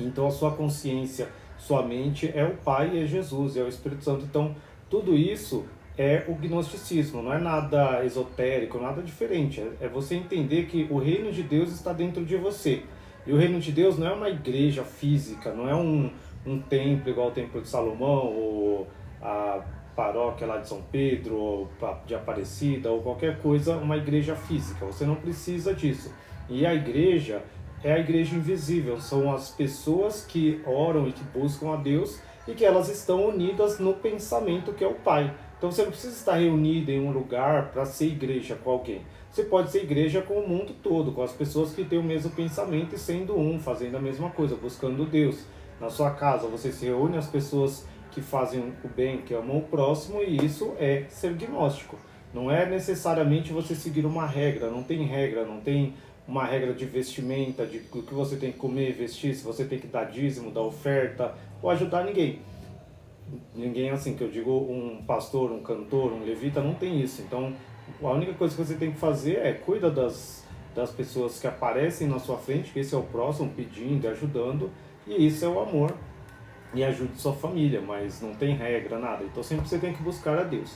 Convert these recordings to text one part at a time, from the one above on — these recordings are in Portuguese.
Então a sua consciência, sua mente é o Pai, é Jesus, é o Espírito Santo. Então tudo isso é o gnosticismo, não é nada esotérico, nada diferente. É você entender que o reino de Deus está dentro de você. E o reino de Deus não é uma igreja física, não é um templo igual o Templo de Salomão, ou a paróquia lá de São Pedro, ou de Aparecida, ou qualquer coisa, uma igreja física. Você não precisa disso. E a igreja é a igreja invisível, são as pessoas que oram e que buscam a Deus e que elas estão unidas no pensamento que é o Pai. Então você não precisa estar reunido em um lugar para ser igreja com alguém. Você pode ser igreja com o mundo todo, com as pessoas que têm o mesmo pensamento e sendo um, fazendo a mesma coisa, buscando Deus. Na sua casa você se reúne as pessoas que fazem o bem, que amam o próximo, e isso é ser gnóstico. Não é necessariamente você seguir uma regra, não tem uma regra de vestimenta, de o que você tem que comer, vestir, se você tem que dar dízimo, dar oferta, ou ajudar ninguém. Ninguém assim, que eu digo um pastor, um cantor, um levita, não tem isso. Então, a única coisa que você tem que fazer é cuida das pessoas que aparecem na sua frente, que esse é o próximo, pedindo, ajudando, e isso é o amor. E ajude sua família, mas não tem regra, nada. Então sempre você tem que buscar a Deus.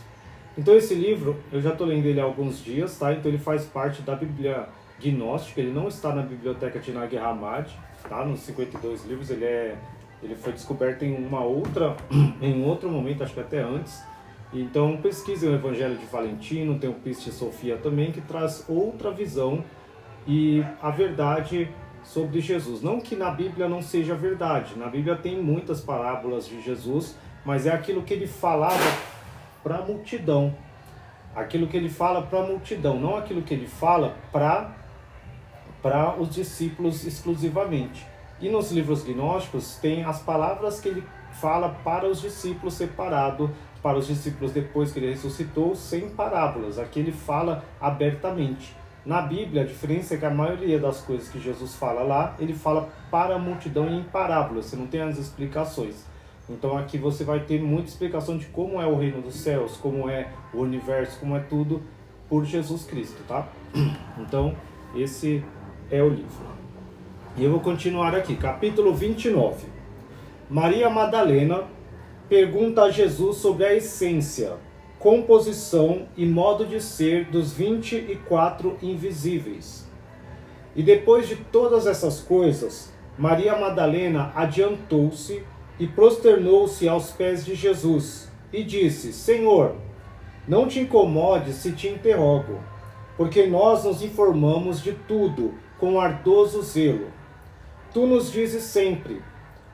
Então esse livro, eu já estou lendo ele há alguns dias, tá? Então ele faz parte da Bíblia Gnóstica, ele não está na biblioteca de Nag Hammadi, tá? Nos 52 livros, ele foi descoberto em outro momento, acho que até antes. Então pesquise o Evangelho de Valentino, tem o Piste Sofia também, que traz outra visão e a verdade sobre Jesus. Não que na Bíblia não seja verdade, na Bíblia tem muitas parábolas de Jesus, mas é aquilo que ele falava para a multidão. Aquilo que ele fala para a multidão, não aquilo que ele fala para os discípulos exclusivamente. E nos livros gnósticos tem as palavras que ele fala para os discípulos separado, para os discípulos depois que ele ressuscitou, sem parábolas. Aqui ele fala abertamente. Na Bíblia, a diferença é que a maioria das coisas que Jesus fala lá, ele fala para a multidão em parábolas, você não tem as explicações. Então aqui você vai ter muita explicação de como é o reino dos céus, como é o universo, como é tudo por Jesus Cristo, tá? Então, esse é o livro. E eu vou continuar aqui, capítulo 29. Maria Madalena pergunta a Jesus sobre a essência, composição e modo de ser dos 24 invisíveis. E depois de todas essas coisas, Maria Madalena adiantou-se e prosternou-se aos pés de Jesus e disse: Senhor, não te incomodes se te interrogo, porque nós nos informamos de tudo com ardoso zelo. Tu nos dizes sempre: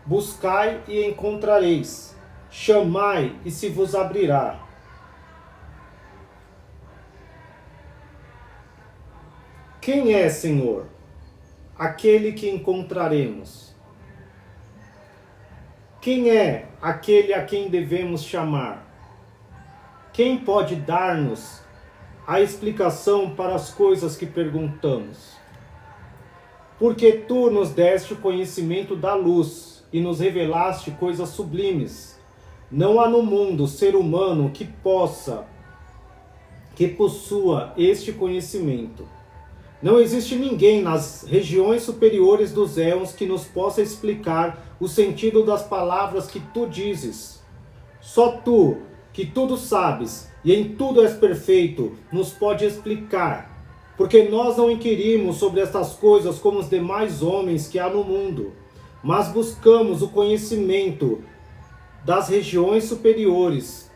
buscai e encontrareis, chamai e se vos abrirá. Quem é, Senhor, aquele que encontraremos? Quem é aquele a quem devemos chamar? Quem pode dar-nos a explicação para as coisas que perguntamos? Porque tu nos deste o conhecimento da luz e nos revelaste coisas sublimes. Não há no mundo ser humano que possua este conhecimento. Não existe ninguém nas regiões superiores dos éons que nos possa explicar o sentido das palavras que tu dizes. Só tu, que tudo sabes e em tudo és perfeito, nos pode explicar, porque nós não inquirimos sobre estas coisas como os demais homens que há no mundo, mas buscamos o conhecimento das regiões superiores,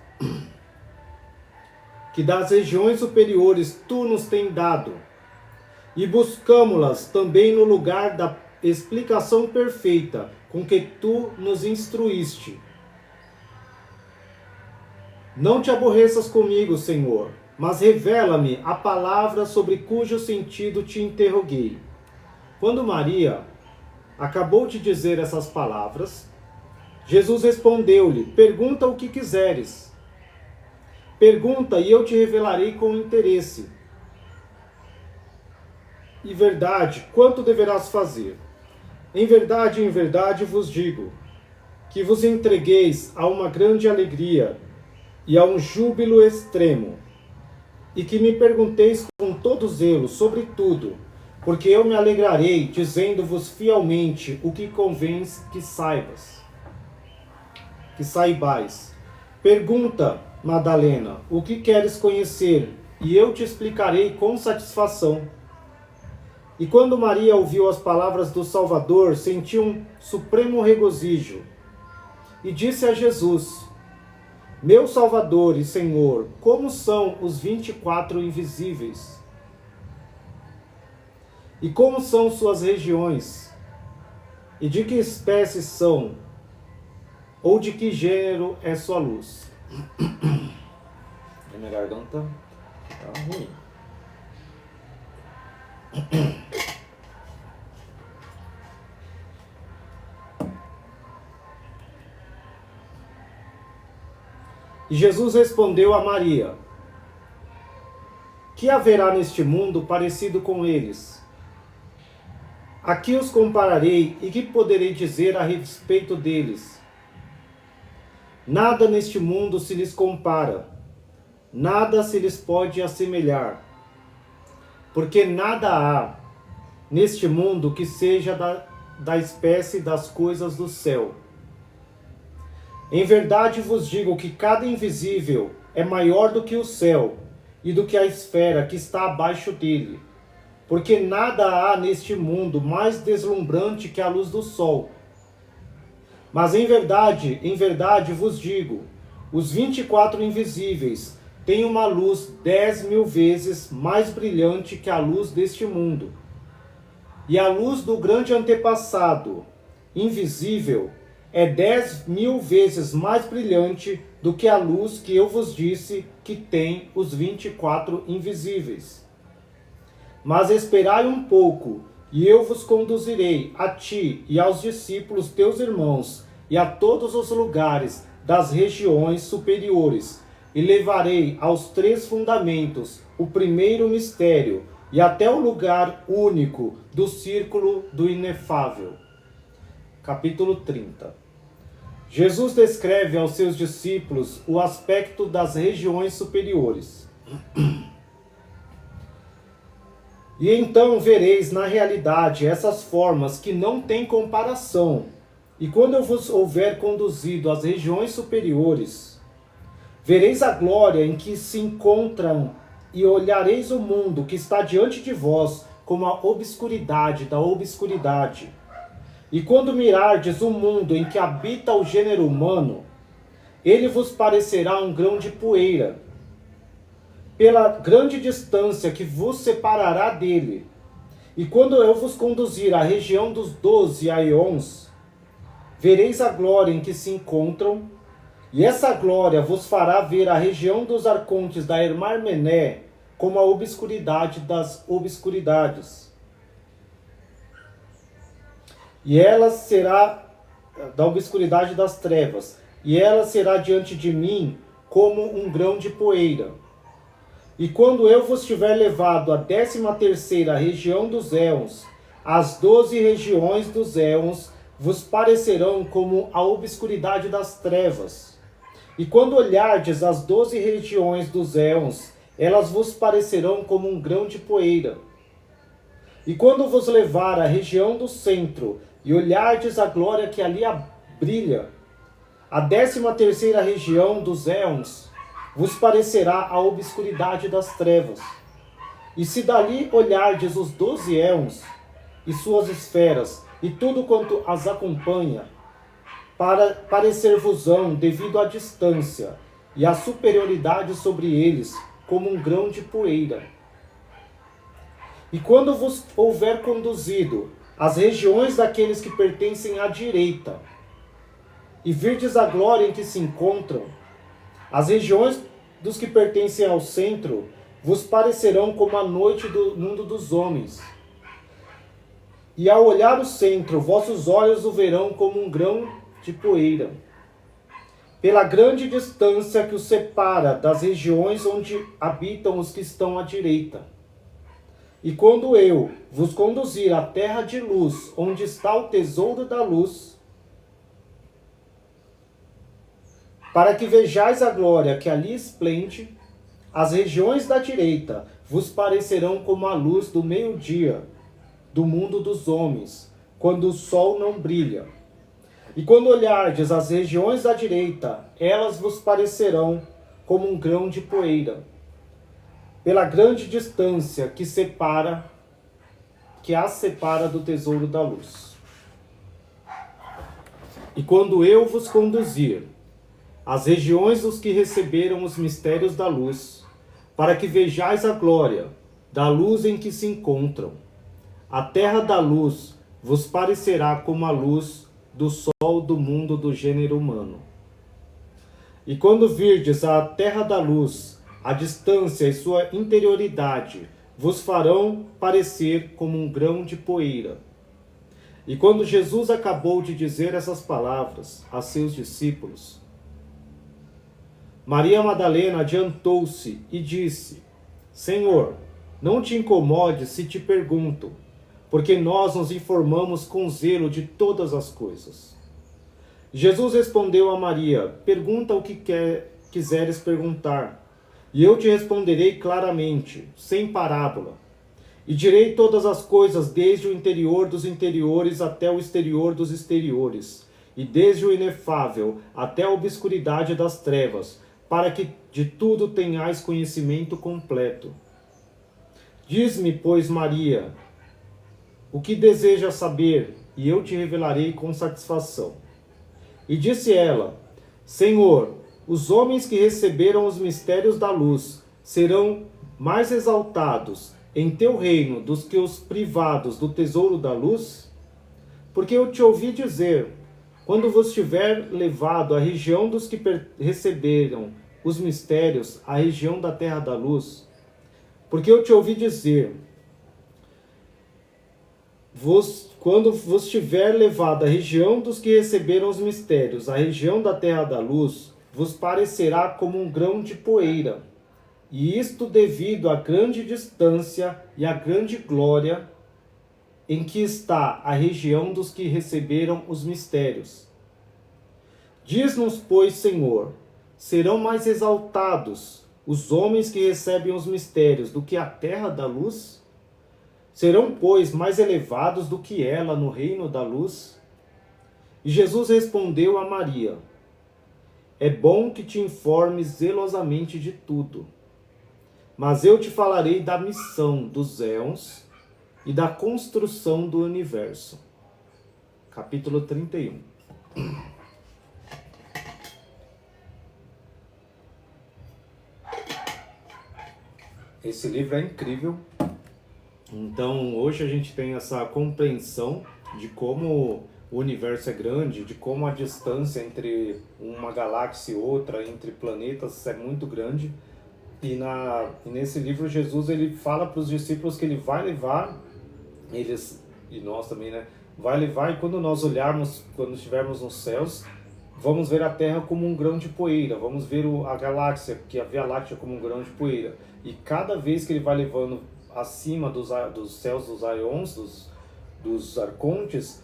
que das regiões superiores tu nos tem dado, e buscamo-las também no lugar da explicação perfeita com que tu nos instruíste. Não te aborreças comigo, Senhor, mas revela-me a palavra sobre cujo sentido te interroguei. Quando Maria acabou de dizer essas palavras, Jesus respondeu-lhe: pergunta o que quiseres. Pergunta e eu te revelarei com interesse. E verdade, quanto deverás fazer? Em verdade vos digo, que vos entregueis a uma grande alegria e a um júbilo extremo, e que me pergunteis com todo zelo sobre tudo, porque eu me alegrarei, dizendo-vos fielmente o que convém que saibais. Pergunta, Madalena, o que queres conhecer? E eu te explicarei com satisfação. E quando Maria ouviu as palavras do Salvador, sentiu um supremo regozijo. E disse a Jesus: Meu Salvador e Senhor, como são os 24 invisíveis? E como são suas regiões? E de que espécie são? Ou de que gênero é sua luz? Minha garganta tá ruim. E Jesus respondeu a Maria: Que haverá neste mundo parecido com eles? A que os compararei e que poderei dizer a respeito deles? Nada neste mundo se lhes compara, nada se lhes pode assemelhar, porque nada há neste mundo que seja da espécie das coisas do céu. Em verdade vos digo que cada invisível é maior do que o céu e do que a esfera que está abaixo dele, porque nada há neste mundo mais deslumbrante que a luz do sol. Mas em verdade vos digo, os 24 invisíveis têm uma luz 10.000 vezes mais brilhante que a luz deste mundo. E a luz do grande antepassado, invisível, é 10.000 vezes mais brilhante do que a luz que eu vos disse que tem os 24 invisíveis. Mas esperai um pouco, e eu vos conduzirei a ti e aos discípulos teus irmãos, e a todos os lugares das regiões superiores, e levarei aos 3 fundamentos o primeiro mistério, e até o lugar único do círculo do inefável. Capítulo 30. Jesus descreve aos seus discípulos o aspecto das regiões superiores. E então vereis na realidade essas formas que não têm comparação. E quando eu vos houver conduzido às regiões superiores, vereis a glória em que se encontram e olhareis o mundo que está diante de vós como a obscuridade da obscuridade. E quando mirardes o mundo em que habita o gênero humano, ele vos parecerá um grão de poeira, pela grande distância que vos separará dele. E quando eu vos conduzir à região dos 12 aeons, vereis a glória em que se encontram, e essa glória vos fará ver a região dos arcontes da Hermarmené como a obscuridade das obscuridades. E ela será da obscuridade das trevas, e ela será diante de mim como um grão de poeira. E quando eu vos tiver levado à 13ª região dos éons, as 12 regiões dos éons vos parecerão como a obscuridade das trevas. E quando olhardes as 12 regiões dos éons, elas vos parecerão como um grão de poeira. E quando vos levar à região do centro, e olhardes a glória que ali brilha, a 13ª região dos éons vos parecerá a obscuridade das trevas. E se dali olhardes os 12 éons e suas esferas, e tudo quanto as acompanha, para parecer-vos-ão devido à distância e à superioridade sobre eles, como um grão de poeira. E quando vos houver conduzido às regiões daqueles que pertencem à direita, e virdes a glória em que se encontram, as regiões dos que pertencem ao centro vos parecerão como a noite do mundo dos homens. E ao olhar o centro, vossos olhos o verão como um grão de poeira, pela grande distância que os separa das regiões onde habitam os que estão à direita. E quando eu vos conduzir à terra de luz, onde está o tesouro da luz, para que vejais a glória que ali esplende, as regiões da direita vos parecerão como a luz do meio-dia, do mundo dos homens, quando o sol não brilha. E quando olhardes as regiões da direita, elas vos parecerão como um grão de poeira, pela grande distância que as separa do tesouro da luz. E quando eu vos conduzir às regiões dos que receberam os mistérios da luz, para que vejais a glória da luz em que se encontram, a terra da luz vos parecerá como a luz do sol do mundo do gênero humano. E quando virdes a terra da luz, a distância e sua interioridade vos farão parecer como um grão de poeira. E quando Jesus acabou de dizer essas palavras a seus discípulos, Maria Madalena adiantou-se e disse: Senhor, não te incomodes se te pergunto, porque nós nos informamos com zelo de todas as coisas. Jesus respondeu a Maria: Pergunta o que quiseres perguntar, e eu te responderei claramente, sem parábola. E direi todas as coisas, desde o interior dos interiores até o exterior dos exteriores, e desde o inefável até a obscuridade das trevas, para que de tudo tenhais conhecimento completo. Diz-me, pois, Maria, o que desejas saber, e eu te revelarei com satisfação. E disse ela: Senhor, os homens que receberam os mistérios da luz serão mais exaltados em teu reino dos que os privados do tesouro da luz? Porque eu te ouvi dizer, quando vos tiver levado à região dos que receberam os mistérios, à região da terra da luz, porque eu te ouvi dizer, quando vos tiver levado à região dos que receberam os mistérios, à região da terra da luz, vos parecerá como um grão de poeira, e isto devido à grande distância e à grande glória em que está a região dos que receberam os mistérios. Diz-nos, pois, Senhor, serão mais exaltados os homens que recebem os mistérios do que a terra da luz? Serão, pois, mais elevados do que ela no reino da luz? E Jesus respondeu a Maria: É bom que te informes zelosamente de tudo, mas eu te falarei da missão dos éons e da construção do universo. Capítulo 31. Esse livro é incrível. Então, hoje a gente tem essa compreensão de como o universo é grande, de como a distância entre uma galáxia e outra, entre planetas, é muito grande. E nesse livro, Jesus ele fala para os discípulos que ele vai levar eles, e nós também, né? Vai levar, e quando nós olharmos, quando estivermos nos céus, vamos ver a Terra como um grão de poeira, vamos ver a galáxia, que a Via Láctea, como um grão de poeira. E cada vez que ele vai levando acima dos céus dos aions, dos arcontes,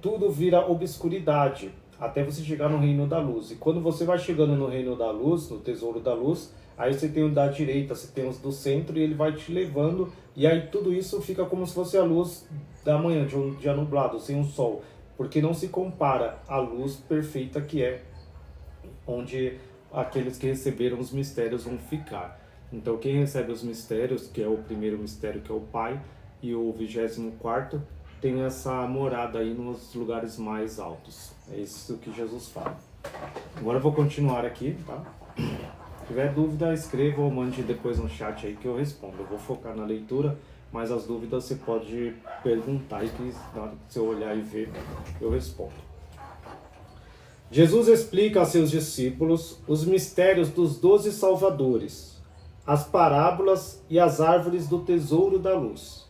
tudo vira obscuridade, até você chegar no reino da luz. E quando você vai chegando no reino da luz, no tesouro da luz, aí você tem o da direita, você tem os do centro, e ele vai te levando, e aí tudo isso fica como se fosse a luz da manhã, de um dia nublado, sem um sol, porque não se compara à luz perfeita que é onde aqueles que receberam os mistérios vão ficar. Então quem recebe os mistérios, que é o primeiro mistério, que é o Pai, e o 24º, tem essa morada aí nos lugares mais altos. É isso que Jesus fala. Agora eu vou continuar aqui, tá? Se tiver dúvida, escreva ou mande depois no chat aí que eu respondo. Eu vou focar na leitura, mas as dúvidas você pode perguntar e que na hora que você olhar e ver, eu respondo. Jesus explica a seus discípulos os mistérios dos 12 salvadores, as parábolas e as árvores do tesouro da luz.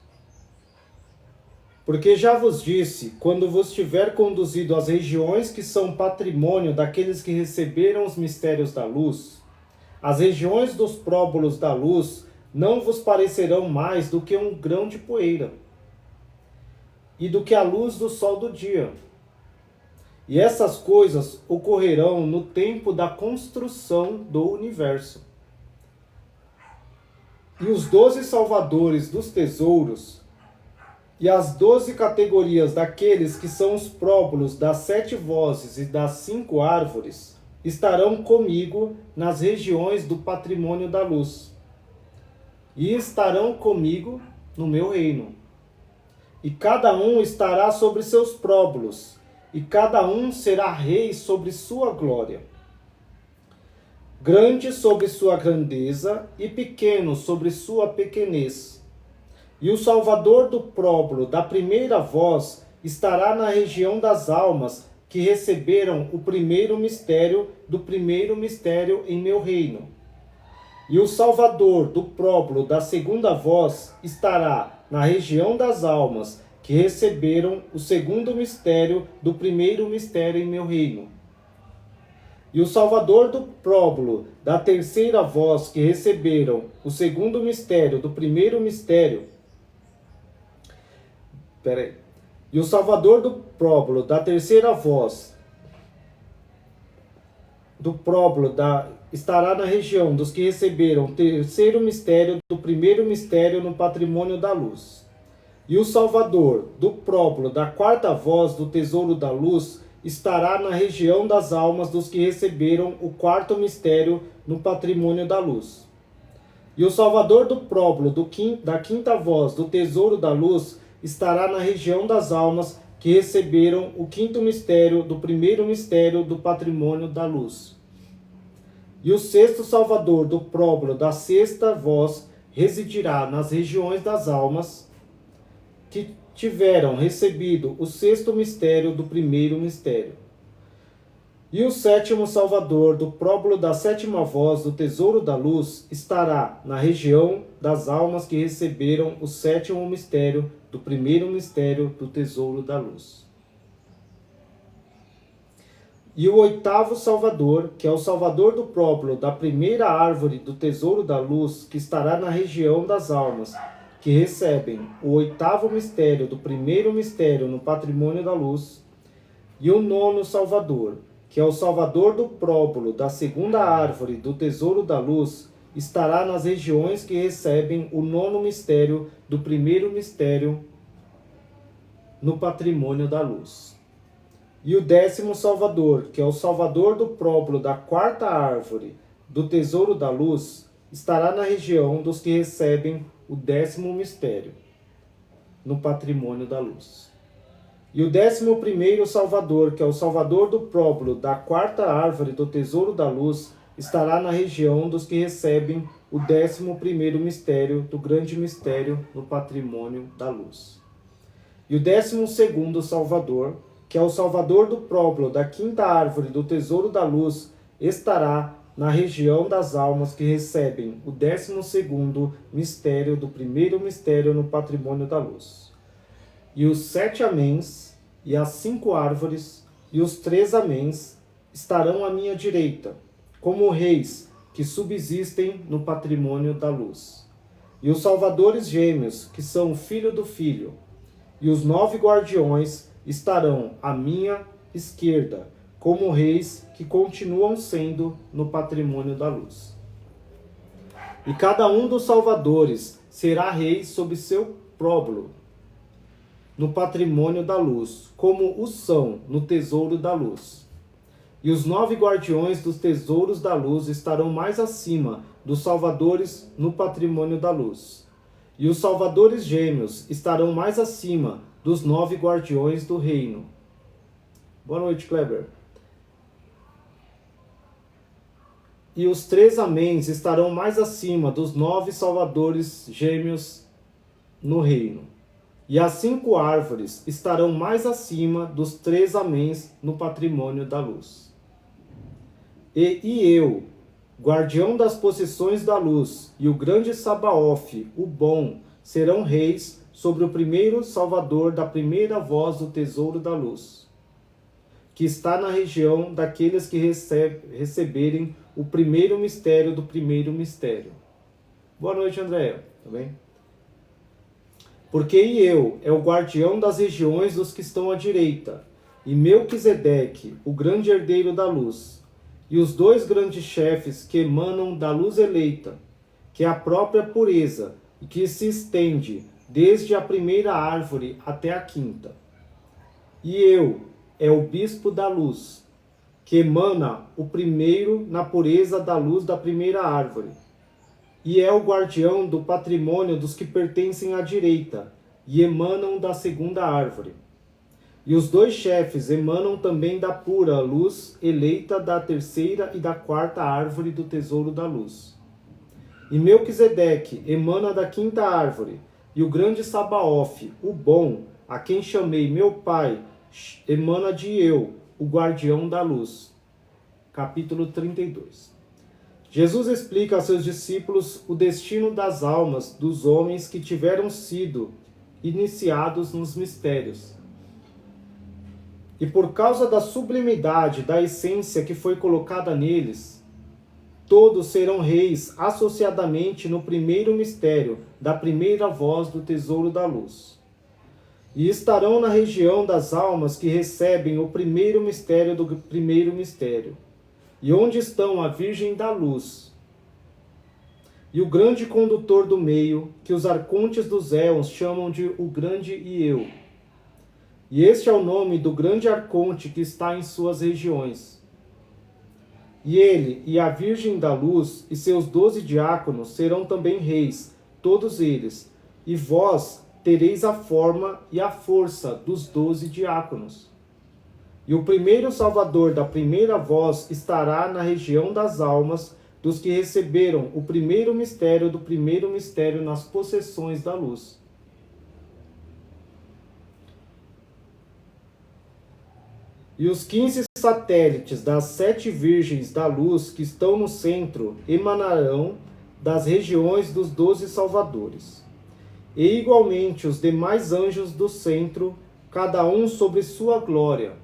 Porque já vos disse, quando vos tiver conduzido às regiões que são patrimônio daqueles que receberam os mistérios da luz, as regiões dos próbulos da luz não vos parecerão mais do que um grão de poeira, e do que a luz do sol do dia. E essas coisas ocorrerão no tempo da construção do universo. E os 12 salvadores dos tesouros E as 12 categorias daqueles que são os próbulos das 7 vozes e das 5 árvores estarão comigo nas regiões do patrimônio da luz, e estarão comigo no meu reino. E cada um estará sobre seus próbulos, e cada um será rei sobre sua glória. Grande sobre sua grandeza, e pequeno sobre sua pequenez. E o Salvador do próbulo da primeira voz estará na região das almas que receberam o primeiro mistério do primeiro mistério em meu reino. E o Salvador do próbulo da segunda voz estará na região das almas que receberam o segundo mistério do primeiro mistério em meu reino. E o Salvador do próbulo da terceira voz que receberam o segundo mistério do primeiro mistério. E o Salvador do próbulo da terceira voz do próbulo estará na região dos que receberam o terceiro mistério do primeiro mistério no patrimônio da luz. E o Salvador do próbulo da quarta voz do tesouro da luz estará na região das almas dos que receberam o quarto mistério no patrimônio da luz. E o Salvador do próbulo da quinta voz do tesouro da luz estará na região das almas que receberam o quinto mistério do primeiro mistério do patrimônio da luz. E o sexto Salvador do próbulo da sexta voz residirá nas regiões das almas que tiveram recebido o sexto mistério do primeiro mistério. E o sétimo Salvador do próbulo da sétima voz do tesouro da luz estará na região das almas que receberam o sétimo mistério do primeiro mistério do tesouro da luz. E o oitavo Salvador, que é o Salvador do próbulo da primeira árvore do tesouro da luz, que estará na região das almas que recebem o oitavo mistério do primeiro mistério no patrimônio da luz. E o nono Salvador, que é o Salvador do próbulo da segunda árvore do tesouro da luz, estará nas regiões que recebem o nono mistério do primeiro mistério no patrimônio da luz. E o décimo Salvador, que é o Salvador do próbulo da quarta árvore do tesouro da luz, estará na região dos que recebem o décimo mistério no patrimônio da luz. E o 11º Salvador, que é o Salvador do próbulo da quarta árvore do tesouro da luz, estará na região dos que recebem o 11º mistério do grande mistério no patrimônio da luz. E o 12º Salvador, que é o Salvador do próbulo da quinta árvore do tesouro da luz, estará na região das almas que recebem o 12º mistério do primeiro mistério no patrimônio da luz. E os 7 améns, e as 5 árvores, e os 3 améns estarão à minha direita, como reis que subsistem no patrimônio da luz. E os salvadores gêmeos, que são o filho do filho, e os 9 guardiões estarão à minha esquerda, como reis que continuam sendo no patrimônio da luz. E cada um dos salvadores será rei sobre seu próbulo, no patrimônio da luz, como o são no tesouro da luz. E os 9 guardiões dos tesouros da luz estarão mais acima dos salvadores no patrimônio da luz. E os salvadores gêmeos estarão mais acima dos 9 guardiões do reino. Boa noite, Kleber. E os 3 améns estarão mais acima dos 9 salvadores gêmeos no reino. E as 5 árvores estarão mais acima dos 3 améns no patrimônio da luz. E eu, guardião das possessões da luz, e o grande Sabaofe, o bom, serão reis sobre o primeiro salvador da primeira voz do tesouro da luz, que está na região daqueles que receberem o primeiro mistério do primeiro mistério. Boa noite, Andréia. Tá bem? Porque eu é o guardião das regiões dos que estão à direita, e Melquisedeque, o grande herdeiro da luz, e os 2 grandes chefes que emanam da luz eleita, que é a própria pureza, e que se estende desde a primeira árvore até a quinta. E eu é o bispo da luz, que emana o primeiro na pureza da luz da primeira árvore. E é o guardião do patrimônio dos que pertencem à direita, e emanam da segunda árvore. E os dois chefes emanam também da pura luz eleita da terceira e da quarta árvore do tesouro da luz. E Melquisedeque emana da quinta árvore, e o grande Sabaofe, o bom, a quem chamei meu pai, emana de eu, o guardião da luz. Capítulo 32. Jesus explica a seus discípulos o destino das almas dos homens que tiveram sido iniciados nos mistérios. E por causa da sublimidade da essência que foi colocada neles, todos serão reis associadamente no primeiro mistério da primeira voz do tesouro da luz. E estarão na região das almas que recebem o primeiro mistério do primeiro mistério, e onde estão a Virgem da Luz e o grande condutor do meio, que os arcontes dos éons chamam de o grande Eu. E este é o nome do grande arconte que está em suas regiões. E ele e a Virgem da Luz e seus 12 diáconos serão também reis, todos eles, e vós tereis a forma e a força dos 12 diáconos. E o primeiro salvador da primeira voz estará na região das almas dos que receberam o primeiro mistério do primeiro mistério nas possessões da luz. E os 15 satélites das 7 virgens da luz que estão no centro emanarão das regiões dos 12 salvadores. E igualmente os demais anjos do centro, cada um sobre sua glória,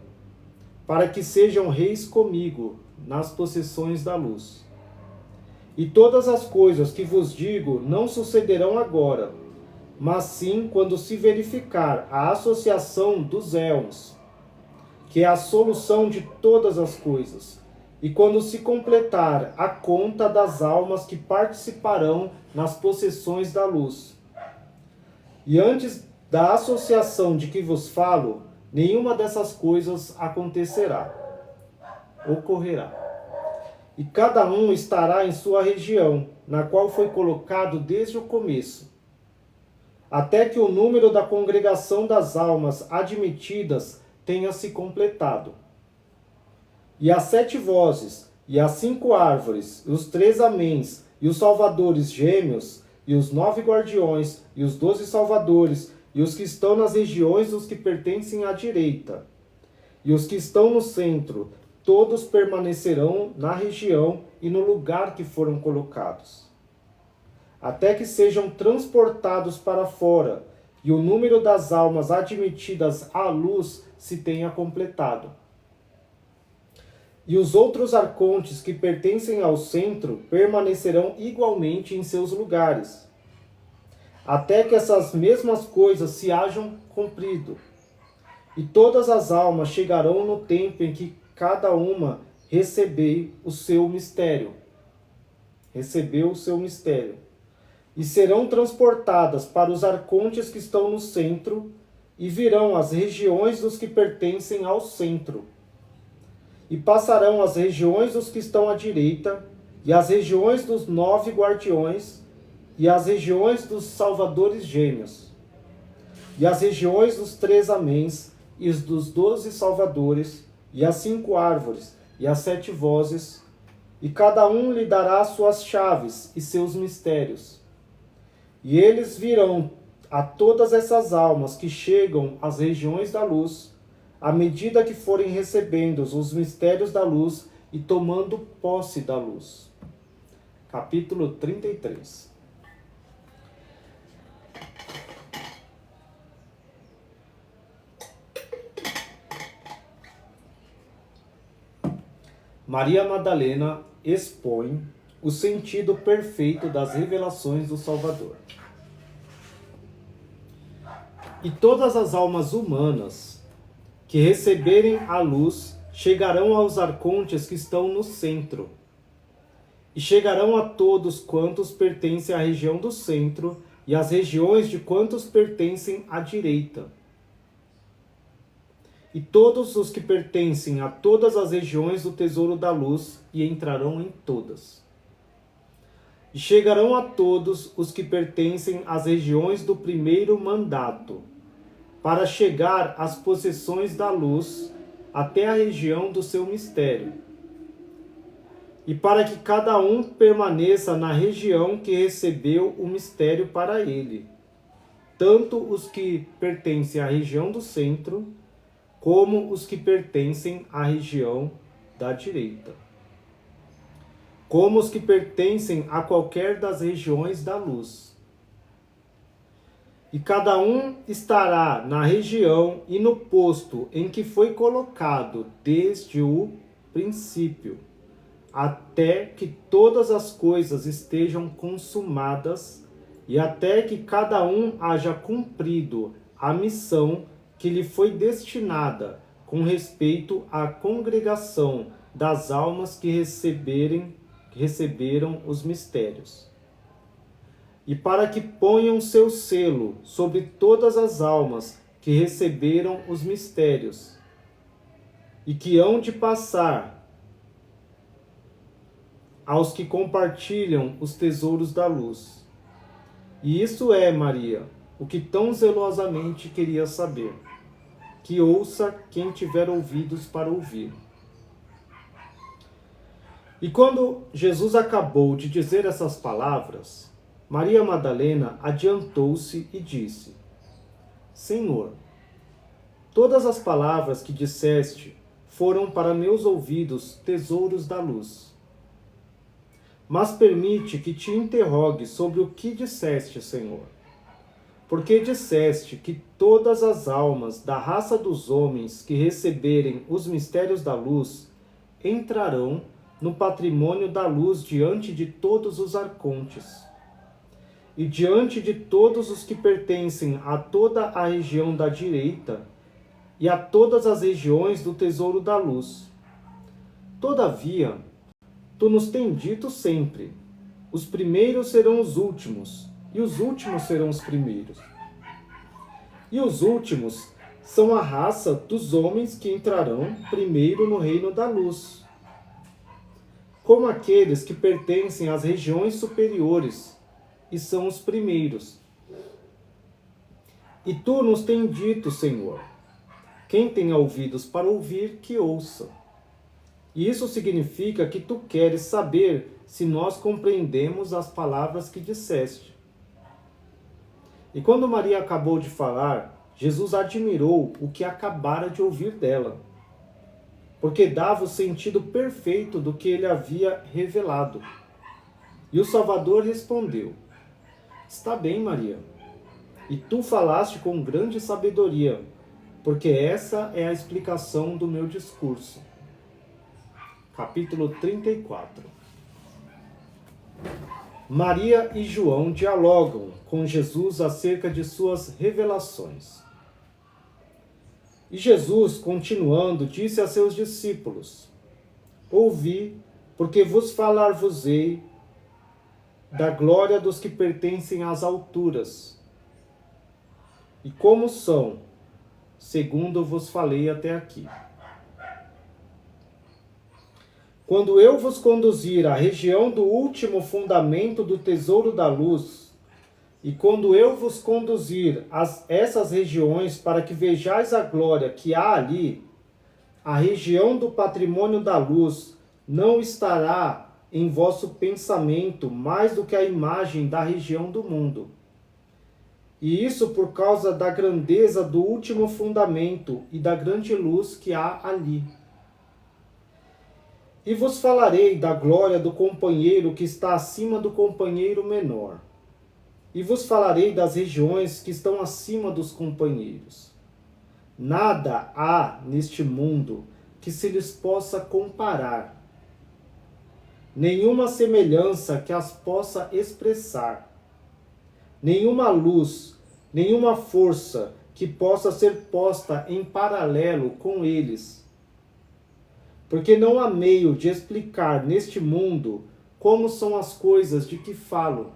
para que sejam reis comigo nas possessões da luz. E todas as coisas que vos digo não sucederão agora, mas sim quando se verificar a associação dos éons, que é a solução de todas as coisas, e quando se completar a conta das almas que participarão nas possessões da luz. E antes da associação de que vos falo, nenhuma dessas coisas ocorrerá. E cada um estará em sua região, na qual foi colocado desde o começo, até que o número da congregação das almas admitidas tenha se completado. E as 7 vozes, e as 5 árvores, e os 3 améns, e os salvadores gêmeos, e os 9 guardiões, e os 12 salvadores, e os que estão nas regiões dos que pertencem à direita, e os que estão no centro, todos permanecerão na região e no lugar que foram colocados, até que sejam transportados para fora, e o número das almas admitidas à luz se tenha completado. E os outros arcontes que pertencem ao centro permanecerão igualmente em seus lugares, até que essas mesmas coisas se hajam cumprido. E todas as almas chegarão no tempo em que cada uma recebeu o seu mistério. E serão transportadas para os arcontes que estão no centro, e virão as regiões dos que pertencem ao centro. E passarão as regiões dos que estão à direita, e as regiões dos 9 guardiões, e as regiões dos salvadores gêmeos, e as regiões dos 3 améns, e os dos 12 salvadores, e as 5 árvores, e as 7 vozes, e cada um lhe dará suas chaves e seus mistérios. E eles virão a todas essas almas que chegam às regiões da luz, à medida que forem recebendo os mistérios da luz e tomando posse da luz. Capítulo 33. Maria Madalena expõe o sentido perfeito das revelações do Salvador. E todas as almas humanas que receberem a luz chegarão aos arcontes que estão no centro, e chegarão a todos quantos pertencem à região do centro, e as regiões de quantos pertencem à direita. E todos os que pertencem a todas as regiões do tesouro da luz, e entrarão em todas. E chegarão a todos os que pertencem às regiões do primeiro mandato, para chegar às possessões da luz, até a região do seu mistério. E para que cada um permaneça na região que recebeu o mistério para ele, tanto os que pertencem à região do centro, como os que pertencem à região da direita, como os que pertencem a qualquer das regiões da luz. E cada um estará na região e no posto em que foi colocado desde o princípio, até que todas as coisas estejam consumadas e até que cada um haja cumprido a missão que lhe foi destinada com respeito à congregação das almas que receberam os mistérios. E para que ponham seu selo sobre todas as almas que receberam os mistérios, e que hão de passar aos que compartilham os tesouros da luz. E isso é, Maria, o que tão zelosamente queria saber. Que ouça quem tiver ouvidos para ouvir. E quando Jesus acabou de dizer essas palavras, Maria Madalena adiantou-se e disse: Senhor, todas as palavras que disseste foram para meus ouvidos tesouros da luz. Mas permite que te interrogue sobre o que disseste, Senhor. Porque disseste que todas as almas da raça dos homens que receberem os mistérios da luz entrarão no patrimônio da luz diante de todos os arcontes, e diante de todos os que pertencem a toda a região da direita, e a todas as regiões do tesouro da luz. Todavia, tu nos tens dito sempre: os primeiros serão os últimos, e os últimos serão os primeiros. E os últimos são a raça dos homens que entrarão primeiro no reino da luz, como aqueles que pertencem às regiões superiores, e são os primeiros. E tu nos tens dito, Senhor: quem tem ouvidos para ouvir, que ouça. E isso significa que tu queres saber se nós compreendemos as palavras que disseste. E quando Maria acabou de falar, Jesus admirou o que acabara de ouvir dela, porque dava o sentido perfeito do que ele havia revelado. E o Salvador respondeu: Está bem, Maria, e tu falaste com grande sabedoria, porque essa é a explicação do meu discurso. Capítulo 34. Maria e João dialogam com Jesus acerca de suas revelações. E Jesus, continuando, disse a seus discípulos: Ouvi, porque vos falar-vos-ei da glória dos que pertencem às alturas. E como são, segundo vos falei até aqui. Quando eu vos conduzir à região do último fundamento do tesouro da luz, e quando eu vos conduzir a essas regiões para que vejais a glória que há ali, a região do patrimônio da luz não estará em vosso pensamento mais do que a imagem da região do mundo. E isso por causa da grandeza do último fundamento e da grande luz que há ali. E vos falarei da glória do companheiro que está acima do companheiro menor. E vos falarei das regiões que estão acima dos companheiros. Nada há neste mundo que se lhes possa comparar. Nenhuma semelhança que as possa expressar. Nenhuma luz, nenhuma força que possa ser posta em paralelo com eles. Porque não há meio de explicar neste mundo como são as coisas de que falo.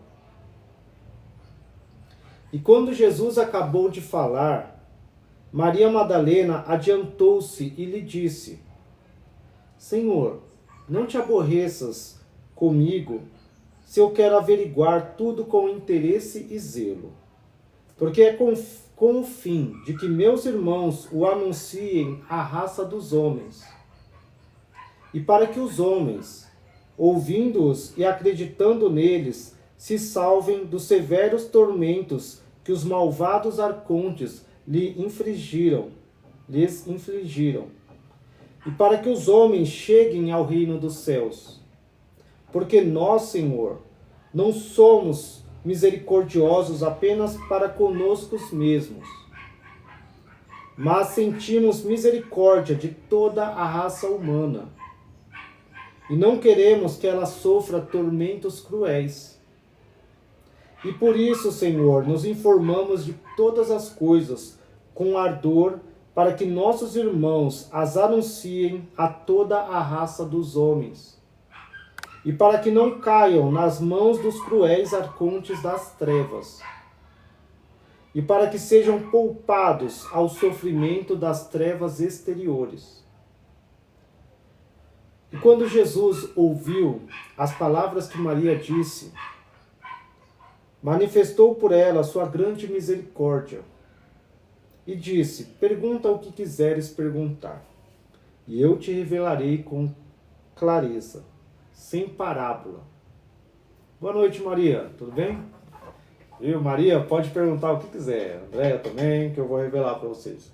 E quando Jesus acabou de falar, Maria Madalena adiantou-se e lhe disse: Senhor, não te aborreças comigo se eu quero averiguar tudo com interesse e zelo. Porque é com o fim de que meus irmãos o anunciem à raça dos homens. E para que os homens, ouvindo-os e acreditando neles, se salvem dos severos tormentos que os malvados arcontes lhes infligiram. E para que os homens cheguem ao reino dos céus. Porque nós, Senhor, não somos misericordiosos apenas para conosco mesmos, mas sentimos misericórdia de toda a raça humana. E não queremos que ela sofra tormentos cruéis. E por isso, Senhor, nos informamos de todas as coisas com ardor, para que nossos irmãos as anunciem a toda a raça dos homens, e para que não caiam nas mãos dos cruéis arcontes das trevas, e para que sejam poupados ao sofrimento das trevas exteriores. E quando Jesus ouviu as palavras que Maria disse, manifestou por ela sua grande misericórdia, e disse: pergunta o que quiseres perguntar, e eu te revelarei com clareza, sem parábola. Boa noite, Maria. Tudo bem? Viu, Maria? Pode perguntar o que quiser. Andréia também, que eu vou revelar para vocês.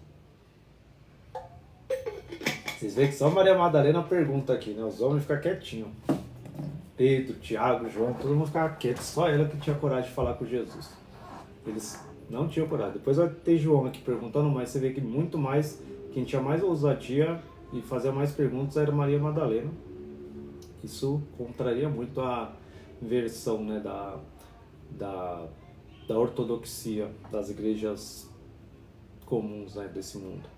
Vocês veem que só Maria Madalena pergunta aqui, né? Os homens ficam quietinhos. Pedro, Tiago, João, todo mundo ficava quieto. Só ela que tinha coragem de falar com Jesus. Eles não tinham coragem. Depois vai ter João aqui perguntando, mas você vê que muito mais, quem tinha mais ousadia e fazia mais perguntas era Maria Madalena. Isso contraria muito a inversão, né, da ortodoxia das igrejas comuns, né, desse mundo.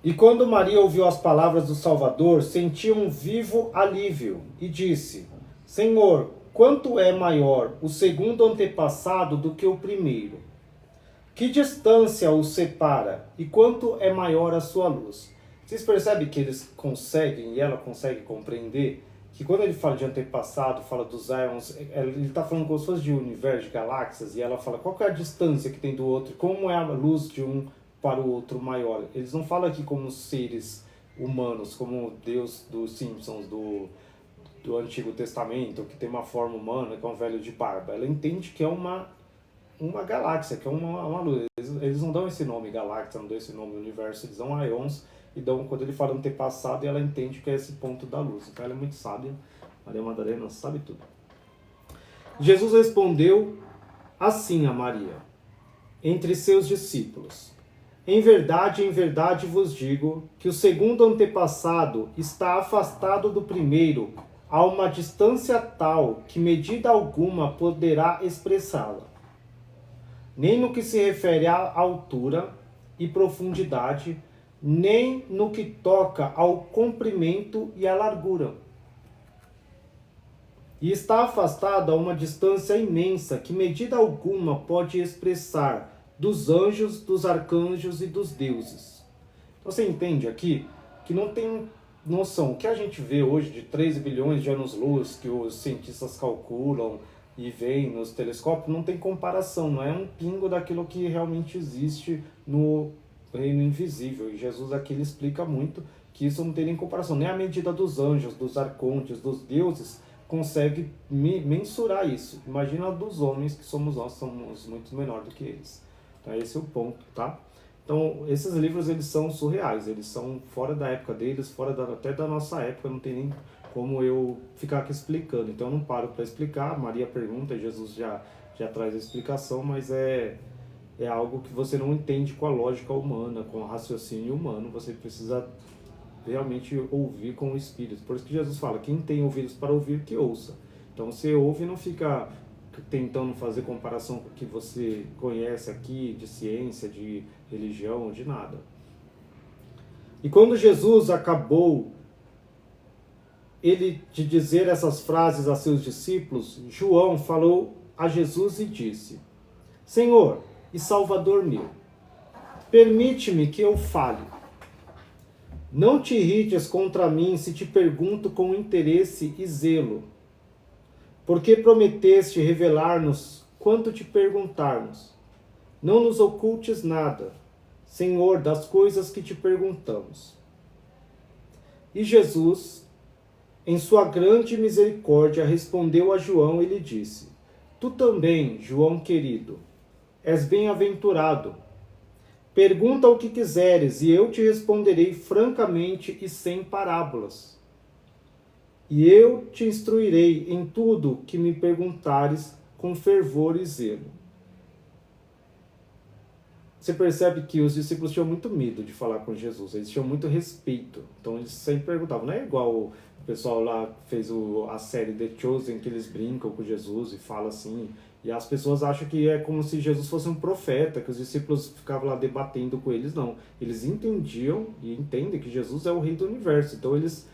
E quando Maria ouviu as palavras do Salvador, sentiu um vivo alívio e disse: Senhor, quanto é maior o segundo antepassado do que o primeiro? Que distância os separa e quanto é maior a sua luz? Vocês percebem que eles conseguem, e ela consegue compreender, que quando ele fala de antepassado, fala dos Aeons, ele está falando como se fosse de universo, de galáxias, e ela fala qual que é a distância que tem do outro, como é a luz de um para o outro maior. Eles não falam aqui como seres humanos, como Deus dos Simpsons, do Antigo Testamento, que tem uma forma humana, que é um velho de barba. Ela entende que é uma galáxia, que é uma luz. Eles não dão esse nome galáxia, não dão esse nome universo, eles dão Aeons, e dão, quando ele fala antepassado, ela entende que é esse ponto da luz. Então ela é muito sábia, Maria Madalena sabe tudo. Jesus respondeu assim a Maria, entre seus discípulos: em verdade vos digo que o segundo antepassado está afastado do primeiro a uma distância tal que medida alguma poderá expressá-la, nem no que se refere à altura e profundidade, nem no que toca ao comprimento e à largura. E está afastado a uma distância imensa que medida alguma pode expressar dos anjos, dos arcanjos e dos deuses. Então você entende aqui que não tem noção. O que a gente vê hoje de 13 bilhões de anos-luz que os cientistas calculam e veem nos telescópios, não tem comparação, não é um pingo daquilo que realmente existe no reino invisível. E Jesus aqui ele explica muito que isso não tem nem comparação. Nem a medida dos anjos, dos arcontes, dos deuses consegue mensurar isso. Imagina a dos homens, que somos nós, somos muito menor do que eles. Então esse é o ponto, tá? Então esses livros eles são surreais, eles são fora da época deles, até da nossa época, não tem nem como eu ficar aqui explicando. Então eu não paro para explicar, Maria pergunta, Jesus já traz a explicação, mas é algo que você não entende com a lógica humana, com o raciocínio humano, você precisa realmente ouvir com o Espírito. Por isso que Jesus fala, quem tem ouvidos para ouvir, que ouça. Então você ouve e não fica tentando fazer comparação com o que você conhece aqui, de ciência, de religião, de nada. E quando Jesus acabou de dizer essas frases a seus discípulos, João falou a Jesus e disse: Senhor e Salvador meu, permite-me que eu fale. Não te irrites contra mim se te pergunto com interesse e zelo, porque prometeste revelar-nos quanto te perguntarmos. Não nos ocultes nada, Senhor, das coisas que te perguntamos. E Jesus, em sua grande misericórdia, respondeu a João e lhe disse: Tu também, João querido, és bem-aventurado. Pergunta o que quiseres, e eu te responderei francamente e sem parábolas. E eu te instruirei em tudo que me perguntares com fervor e zelo. Você percebe que os discípulos tinham muito medo de falar com Jesus, eles tinham muito respeito. Então eles sempre perguntavam, não é igual o pessoal lá fez a série The Chosen, que eles brincam com Jesus e falam assim, e as pessoas acham que é como se Jesus fosse um profeta, que os discípulos ficavam lá debatendo com eles. Não, eles entendiam e entendem que Jesus é o rei do universo. Então eles,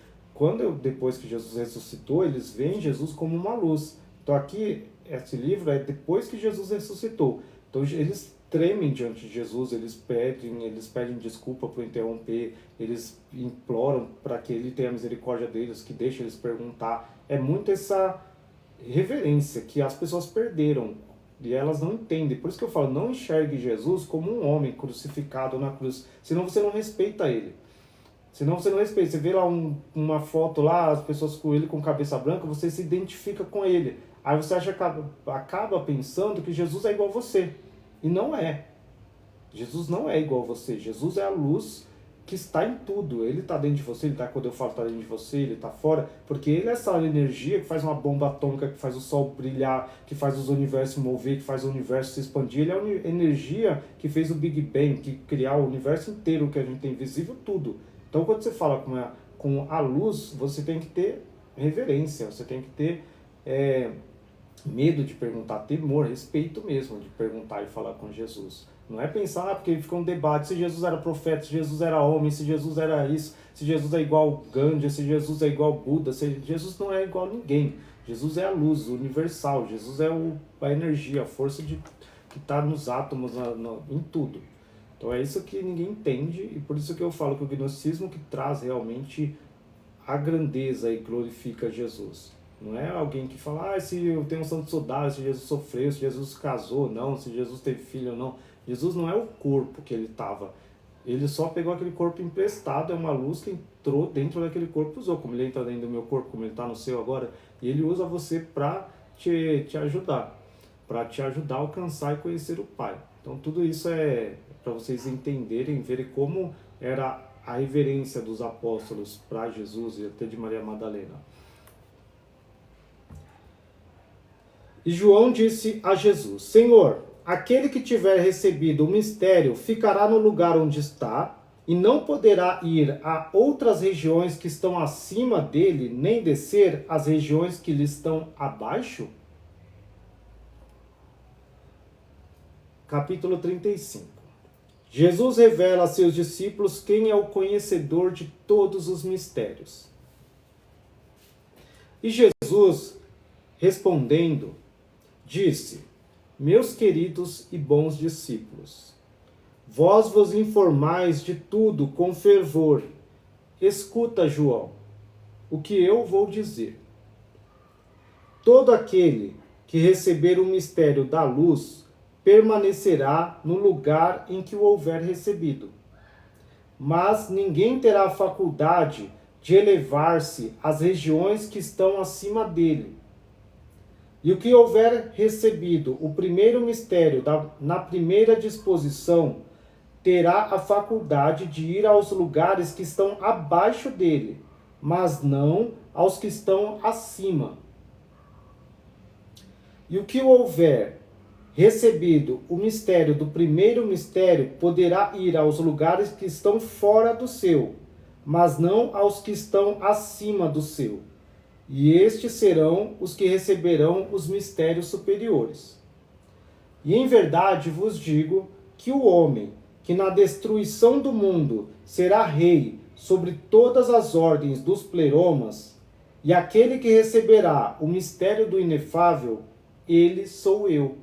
depois que Jesus ressuscitou, eles veem Jesus como uma luz. Então aqui, esse livro é depois que Jesus ressuscitou. Então eles tremem diante de Jesus, eles pedem desculpa por interromper, eles imploram para que ele tenha misericórdia deles, que deixe eles perguntar. É muito essa reverência que as pessoas perderam e elas não entendem. Por isso que eu falo, não enxergue Jesus como um homem crucificado na cruz, senão você não respeita ele. Senão você não respeita. Você vê lá uma foto lá, as pessoas com ele com cabeça branca, você se identifica com ele. Aí você acaba pensando que Jesus é igual a você. E não é. Jesus não é igual a você. Jesus é a luz que está em tudo. Ele está dentro de você, ele está, quando eu falo está dentro de você, ele está fora, porque ele é essa energia que faz uma bomba atômica, que faz o sol brilhar, que faz os universos mover, que faz o universo se expandir. Ele é a energia que fez o Big Bang, que criar o universo inteiro que a gente tem visível, tudo. Então quando você fala com a luz, você tem que ter reverência, você tem que ter medo de perguntar, temor, respeito mesmo de perguntar e falar com Jesus. Não é pensar, porque fica um debate se Jesus era profeta, se Jesus era homem, se Jesus era isso, se Jesus é igual Gandhi, se Jesus é igual Buda, Jesus não é igual a ninguém. Jesus é a luz universal, Jesus é a energia, a força que está nos átomos, em tudo. Então é isso que ninguém entende, e por isso que eu falo que o gnosticismo que traz realmente a grandeza e glorifica Jesus. Não é alguém que fala, se eu tenho um santo soldado, se Jesus sofreu, se Jesus casou, não, se Jesus teve filho ou não. Jesus não é o corpo que ele estava. Ele só pegou aquele corpo emprestado, é uma luz que entrou dentro daquele corpo e usou. Como ele entra dentro do meu corpo, como ele está no seu agora, e ele usa você para te ajudar. Para te ajudar a alcançar e conhecer o Pai. Então tudo isso é para vocês entenderem, verem como era a reverência dos apóstolos para Jesus e até de Maria Madalena. E João disse a Jesus: Senhor, aquele que tiver recebido o mistério ficará no lugar onde está e não poderá ir a outras regiões que estão acima dele, nem descer às regiões que lhe estão abaixo? Capítulo 35. Jesus revela a seus discípulos quem é o conhecedor de todos os mistérios. E Jesus, respondendo, disse: Meus queridos e bons discípulos, vós vos informais de tudo com fervor. Escuta, João, o que eu vou dizer. Todo aquele que receber o mistério da luz permanecerá no lugar em que o houver recebido. Mas ninguém terá a faculdade de elevar-se às regiões que estão acima dele. E o que houver recebido o primeiro mistério na primeira disposição, terá a faculdade de ir aos lugares que estão abaixo dele, mas não aos que estão acima. E o que houver recebido o mistério do primeiro mistério, poderá ir aos lugares que estão fora do seu, mas não aos que estão acima do seu. E estes serão os que receberão os mistérios superiores. E em verdade vos digo que o homem que na destruição do mundo será rei sobre todas as ordens dos pleromas, e aquele que receberá o mistério do inefável, ele sou eu.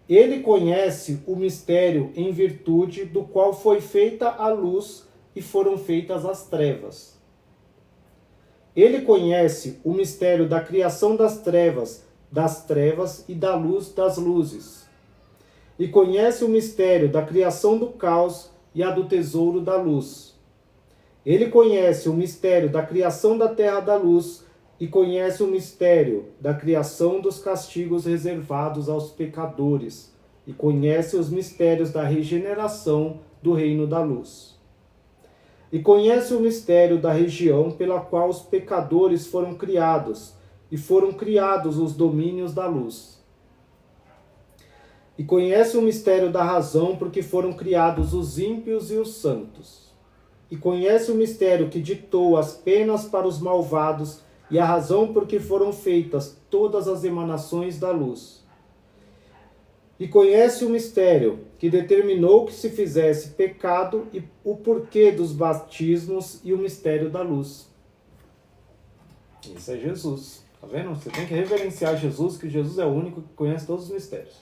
Ele conhece o mistério em virtude do qual foi feita a luz e foram feitas as trevas. Ele conhece o mistério da criação das trevas e da luz das luzes. E conhece o mistério da criação do caos e a do tesouro da luz. Ele conhece o mistério da criação da terra da luz e conhece o mistério da criação dos castigos reservados aos pecadores, e conhece os mistérios da regeneração do reino da luz. E conhece o mistério da região pela qual os pecadores foram criados, e foram criados os domínios da luz. E conhece o mistério da razão, porque foram criados os ímpios e os santos. E conhece o mistério que ditou as penas para os malvados, e a razão porque foram feitas todas as emanações da luz. E conhece o mistério que determinou que se fizesse pecado e o porquê dos batismos e o mistério da luz. Isso é Jesus. Tá vendo? Você tem que reverenciar Jesus, que Jesus é o único que conhece todos os mistérios.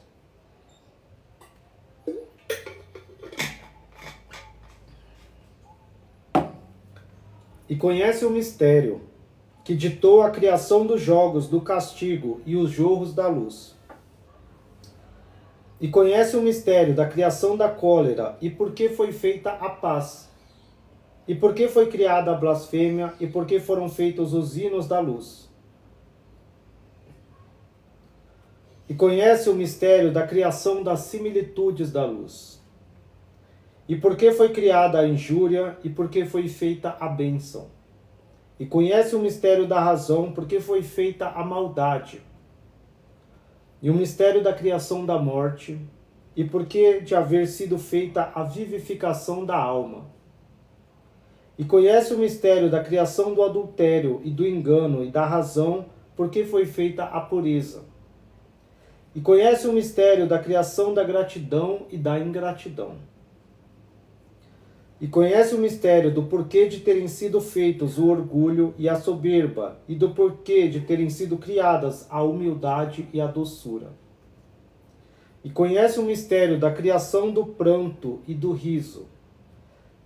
E conhece o mistério que ditou a criação dos jogos do castigo e os jorros da luz. E conhece o mistério da criação da cólera e por que foi feita a paz. E por que foi criada a blasfêmia e por que foram feitos os hinos da luz. E conhece o mistério da criação das similitudes da luz. E por que foi criada a injúria e por que foi feita a bênção. E conhece o mistério da razão, porque foi feita a maldade. E o mistério da criação da morte, e porque de haver sido feita a vivificação da alma. E conhece o mistério da criação do adultério e do engano e da razão, porque foi feita a pureza. E conhece o mistério da criação da gratidão e da ingratidão. E conhece o mistério do porquê de terem sido feitos o orgulho e a soberba, e do porquê de terem sido criadas a humildade e a doçura. E conhece o mistério da criação do pranto e do riso.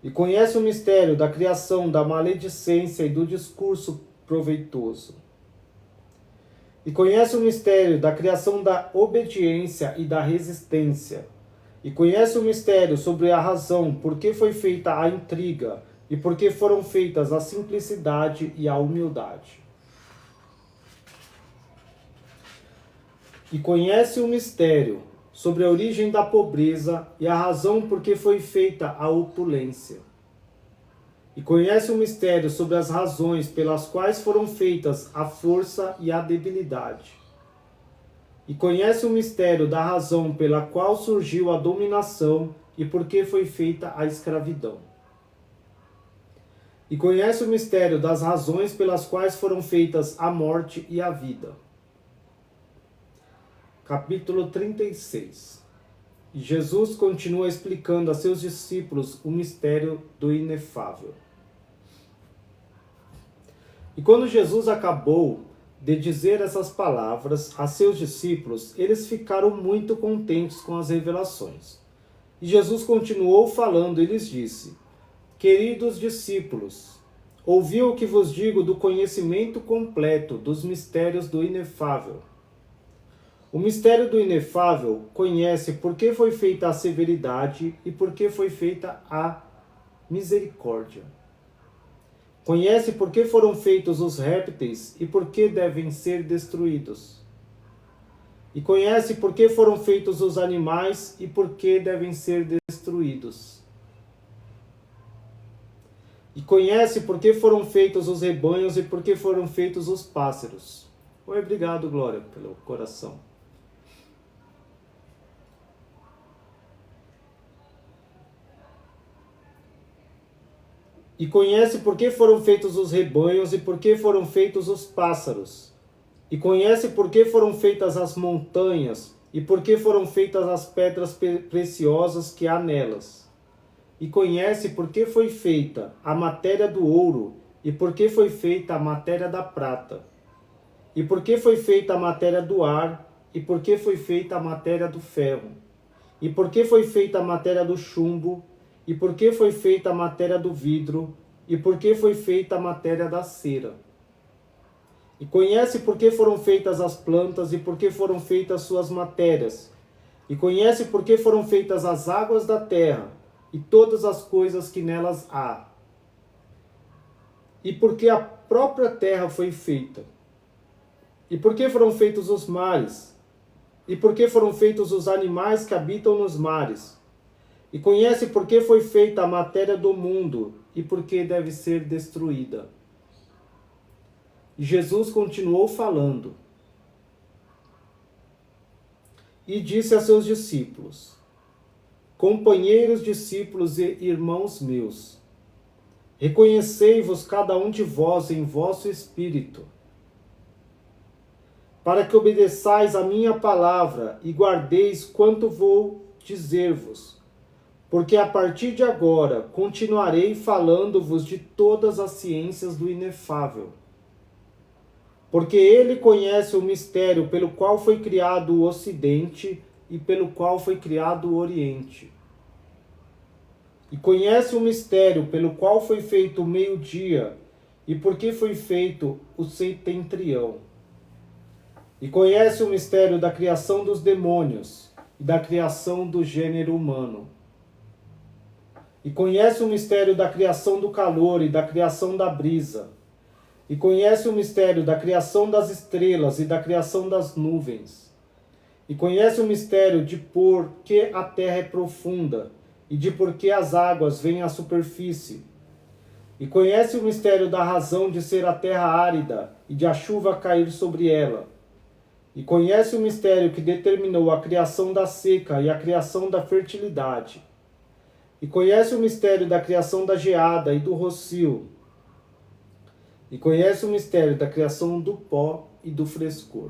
E conhece o mistério da criação da maledicência e do discurso proveitoso. E conhece o mistério da criação da obediência e da resistência. E conhece o mistério sobre a razão, por que foi feita a intriga, e por que foram feitas a simplicidade e a humildade. E conhece o mistério sobre a origem da pobreza e a razão por que foi feita a opulência. E conhece o mistério sobre as razões pelas quais foram feitas a força e a debilidade. E conhece o mistério da razão pela qual surgiu a dominação e por que foi feita a escravidão. E conhece o mistério das razões pelas quais foram feitas a morte e a vida. Capítulo 36. E Jesus continua explicando a seus discípulos o mistério do inefável. E quando Jesus acabou de dizer essas palavras a seus discípulos, eles ficaram muito contentes com as revelações. E Jesus continuou falando e lhes disse: Queridos discípulos, ouvi o que vos digo do conhecimento completo dos mistérios do inefável. O mistério do inefável conhece por que foi feita a severidade e por que foi feita a misericórdia. Conhece por que foram feitos os répteis e por que devem ser destruídos. E conhece por que foram feitos os animais e por que devem ser destruídos. E conhece por que foram feitos os rebanhos e por que foram feitos os pássaros. Oi, obrigado, Glória, pelo coração. E conhece por que foram feitos os rebanhos e por que foram feitos os pássaros. E conhece por que foram feitas as montanhas e por que foram feitas as pedras preciosas que há nelas. E conhece por que foi feita a matéria do ouro e por que foi feita a matéria da prata. e por que foi feita a matéria do ar, e por que foi feita a matéria do ferro, e por que foi feita a matéria do chumbo, e por que foi feita a matéria do vidro, e por que foi feita a matéria da cera. E conhece por que foram feitas as plantas, e por que foram feitas suas matérias, e conhece por que foram feitas as águas da terra, e todas as coisas que nelas há, e por que a própria terra foi feita, e por que foram feitos os mares, e por que foram feitos os animais que habitam nos mares, e conhece por que foi feita a matéria do mundo, e por que deve ser destruída. E Jesus continuou falando, e disse a seus discípulos: companheiros, discípulos e irmãos meus, reconhecei-vos cada um de vós em vosso espírito, para que obedeçais a minha palavra e guardeis quanto vou dizer-vos, porque a partir de agora continuarei falando-vos de todas as ciências do inefável. Porque ele conhece o mistério pelo qual foi criado o Ocidente e pelo qual foi criado o Oriente. E conhece o mistério pelo qual foi feito o meio-dia e por que foi feito o setentrião. E conhece o mistério da criação dos demônios e da criação do gênero humano. E conhece o mistério da criação do calor e da criação da brisa. E conhece o mistério da criação das estrelas e da criação das nuvens. E conhece o mistério de por que a terra é profunda e de por que as águas vêm à superfície. E conhece o mistério da razão de ser a terra árida e de a chuva cair sobre ela. E conhece o mistério que determinou a criação da seca e a criação da fertilidade. E conhece o mistério da criação da geada e do rocio. E conhece o mistério da criação do pó e do frescor.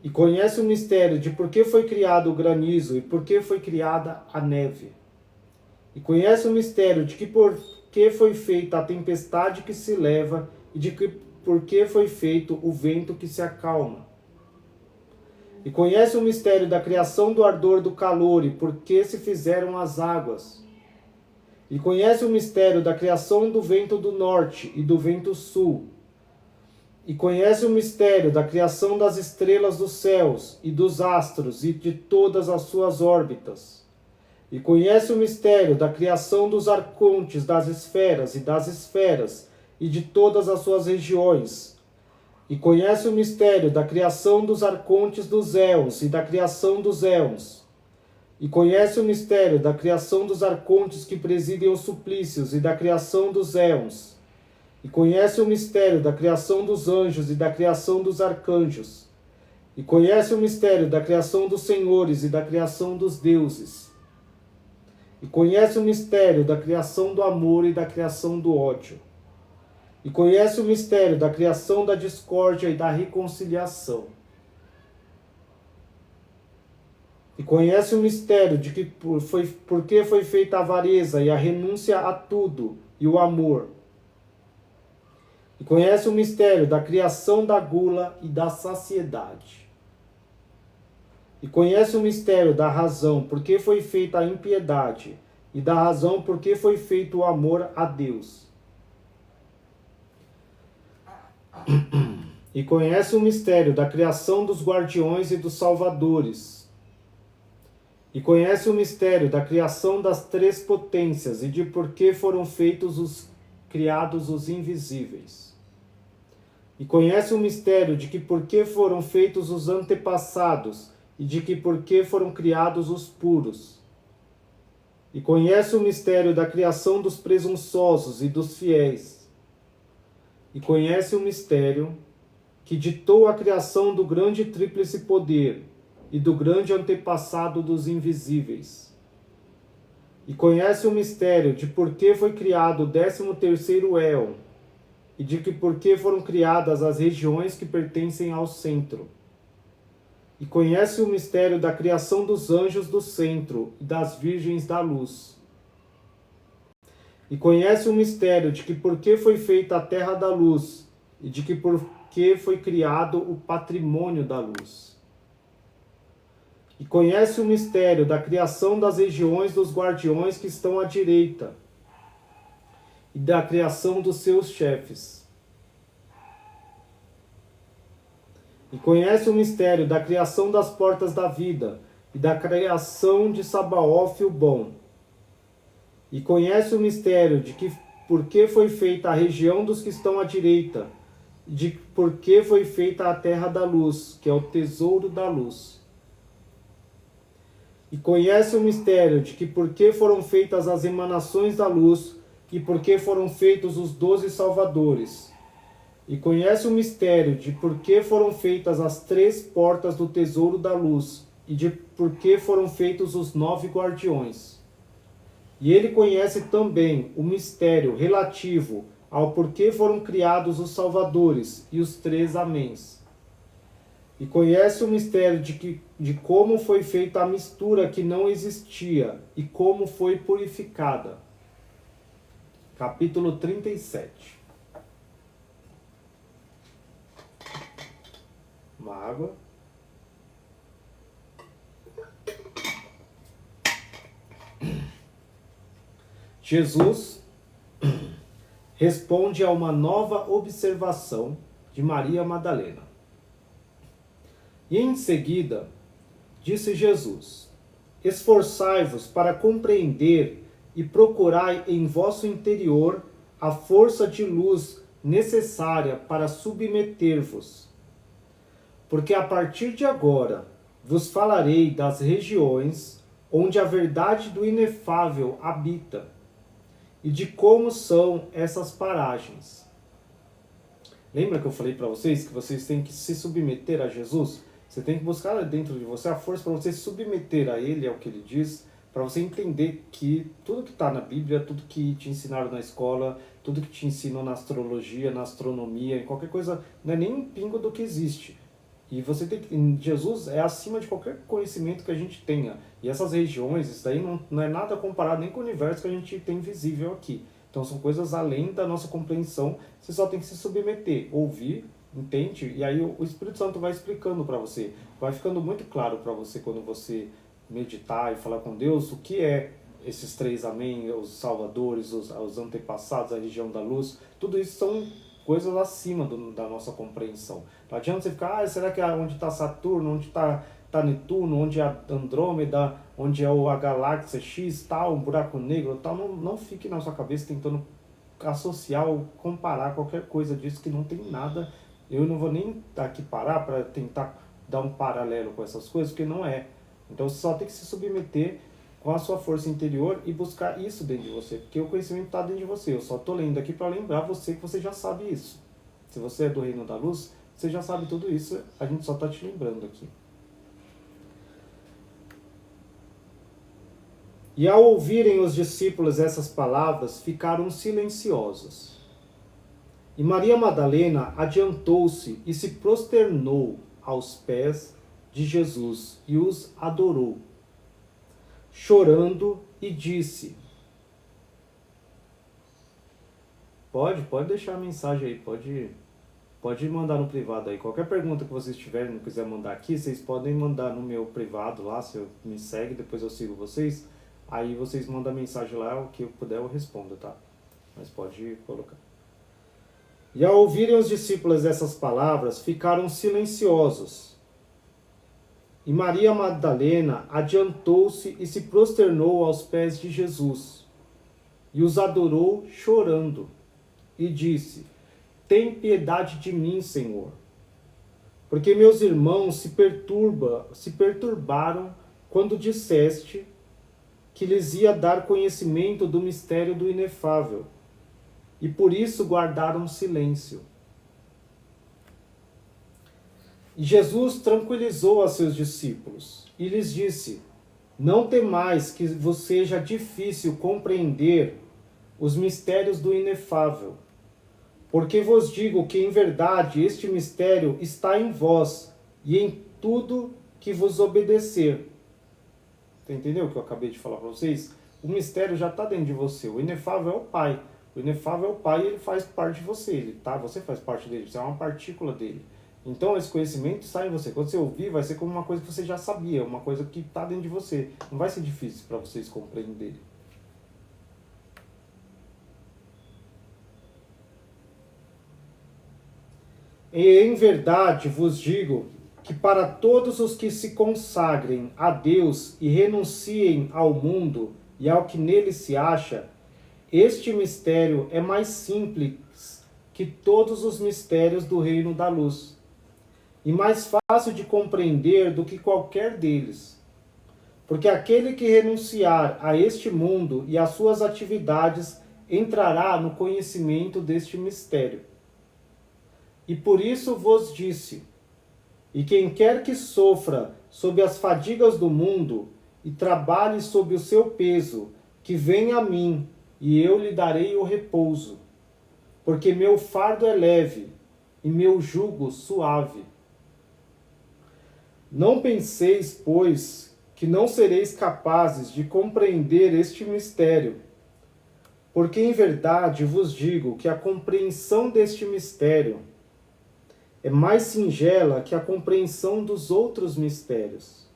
E conhece o mistério de por que foi criado o granizo e por que foi criada a neve. E conhece o mistério de que por que foi feita a tempestade que se leva e de que por que foi feito o vento que se acalma. E conhece o mistério da criação do ardor do calor e por que se fizeram as águas. E conhece o mistério da criação do vento do norte e do vento sul. E conhece o mistério da criação das estrelas dos céus e dos astros e de todas as suas órbitas. E conhece o mistério da criação dos arcontes das esferas e de todas as suas regiões. E conhece o mistério da criação dos arcontes dos éons e da criação dos éons. E conhece o mistério da criação dos arcontes que presidem os suplícios e da criação dos éons. E conhece o mistério da criação dos anjos e da criação dos arcanjos. E conhece o mistério da criação dos senhores e da criação dos deuses. E conhece o mistério da criação do amor e da criação do ódio. E conhece o mistério da criação da discórdia e da reconciliação. E conhece o mistério de que por que foi feita a avareza e a renúncia a tudo e o amor. E conhece o mistério da criação da gula e da saciedade. E conhece o mistério da razão, por que foi feita a impiedade, e da razão, por que foi feito o amor a Deus. E conhece o mistério da criação dos guardiões e dos salvadores. E conhece o mistério da criação das três potências e de por que foram criados os invisíveis. E conhece o mistério de que por que foram feitos os antepassados e de que por que foram criados os puros. E conhece o mistério da criação dos presunçosos e dos fiéis. E conhece o mistério que ditou a criação do grande tríplice poder e do grande antepassado dos invisíveis. E conhece o mistério de por que foi criado o 13º éon, e de que por que foram criadas as regiões que pertencem ao centro. E conhece o mistério da criação dos anjos do centro e das virgens da luz. E conhece o mistério de que por que foi feita a terra da luz, e de que por que foi criado o patrimônio da luz. E conhece o mistério da criação das regiões dos guardiões que estão à direita, e da criação dos seus chefes. E conhece o mistério da criação das portas da vida, e da criação de Sabaoth o bom. E conhece o mistério de que por que foi feita a região dos que estão à direita, e de por que foi feita a terra da luz, que é o tesouro da luz. E conhece o mistério de que por que foram feitas as emanações da luz, e por que foram feitos os 12 salvadores. E conhece o mistério de por que foram feitas as 3 portas do tesouro da luz, e de por que foram feitos os 9 guardiões. E ele conhece também o mistério relativo ao porquê foram criados os salvadores e os 3 améns. E conhece o mistério de como foi feita a mistura que não existia e como foi purificada. Capítulo 37. Uma água. Jesus responde a uma nova observação de Maria Madalena. E em seguida, disse Jesus: esforçai-vos para compreender e procurai em vosso interior a força de luz necessária para submeter-vos. Porque a partir de agora vos falarei das regiões onde a verdade do inefável habita, e de como são essas paragens. Lembra que eu falei para vocês que vocês têm que se submeter a Jesus? Você tem que buscar dentro de você a força para você se submeter a Ele, ao que Ele diz, para você entender que tudo que está na Bíblia, tudo que te ensinaram na escola, tudo que te ensinam na astrologia, na astronomia, em qualquer coisa, não é nem um pingo do que existe. E você tem que, Jesus é acima de qualquer conhecimento que a gente tenha. E essas regiões, isso daí não é nada comparado nem com o universo que a gente tem visível aqui. Então são coisas além da nossa compreensão. Você só tem que se submeter, ouvir, entende? E aí o Espírito Santo vai explicando para você. Vai ficando muito claro para você quando você meditar e falar com Deus o que é esses 3 amém, os salvadores, os antepassados, a região da luz. Tudo isso são coisas acima da nossa compreensão. Não adianta você ficar, será que é onde está Saturno, onde está Netuno, onde é a Andrômeda, onde é a galáxia X, tal, um buraco negro, tal. Não fique na sua cabeça tentando associar ou comparar qualquer coisa disso que não tem nada. Eu não vou nem aqui parar para tentar dar um paralelo com essas coisas, porque não é. Então você só tem que se submeter com a sua força interior e buscar isso dentro de você, porque o conhecimento está dentro de você. Eu só estou lendo aqui para lembrar você que você já sabe isso. Se você é do reino da luz, você já sabe tudo isso, a gente só está te lembrando aqui. E ao ouvirem os discípulos essas palavras, ficaram silenciosos. E Maria Madalena adiantou-se e se prosternou aos pés de Jesus e os adorou, chorando, e disse... Pode deixar a mensagem aí, pode mandar no privado aí. Qualquer pergunta que vocês tiverem, não quiser mandar aqui, vocês podem mandar no meu privado lá, se eu me segue, depois eu sigo vocês. Aí vocês mandam a mensagem lá, o que eu puder eu respondo, tá? Mas pode colocar. E ao ouvirem os discípulos essas palavras, ficaram silenciosos. E Maria Madalena adiantou-se e se prosternou aos pés de Jesus, e os adorou chorando, e disse: tem piedade de mim, Senhor, porque meus irmãos se perturbaram quando disseste que lhes ia dar conhecimento do mistério do inefável, e por isso guardaram silêncio. E Jesus tranquilizou a seus discípulos e lhes disse: não temais que vos seja difícil compreender os mistérios do inefável, porque vos digo que em verdade este mistério está em vós e em tudo que vos obedecer. Você entendeu o que eu acabei de falar para vocês? O mistério já está dentro de você. O inefável é o Pai. O inefável é o Pai e ele faz parte de você, tá? Você faz parte dele, você é uma partícula dele. Então esse conhecimento está em você. Quando você ouvir, vai ser como uma coisa que você já sabia, uma coisa que está dentro de você. Não vai ser difícil para vocês compreenderem. E em verdade vos digo que para todos os que se consagrem a Deus e renunciem ao mundo e ao que nele se acha, este mistério é mais simples que todos os mistérios do reino da luz, e mais fácil de compreender do que qualquer deles. Porque aquele que renunciar a este mundo e às suas atividades entrará no conhecimento deste mistério. E por isso vos disse: e quem quer que sofra sob as fadigas do mundo e trabalhe sob o seu peso, que venha a mim, e eu lhe darei o repouso. Porque meu fardo é leve e meu jugo suave. Não penseis, pois, que não sereis capazes de compreender este mistério. Porque em verdade vos digo que a compreensão deste mistério é mais singela que a compreensão dos outros mistérios.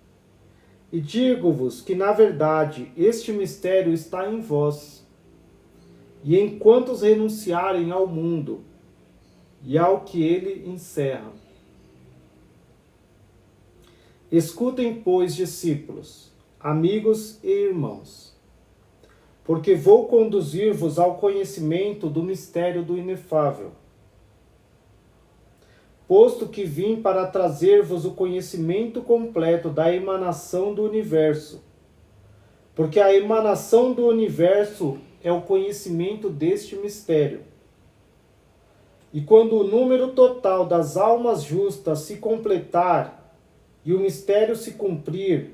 E digo-vos que, na verdade, este mistério está em vós. E enquanto renunciarem ao mundo e ao que ele encerra. Escutem, pois, discípulos, amigos e irmãos, porque vou conduzir-vos ao conhecimento do mistério do inefável, posto que vim para trazer-vos o conhecimento completo da emanação do universo. Porque a emanação do universo é o conhecimento deste mistério. E quando o número total das almas justas se completar e o mistério se cumprir,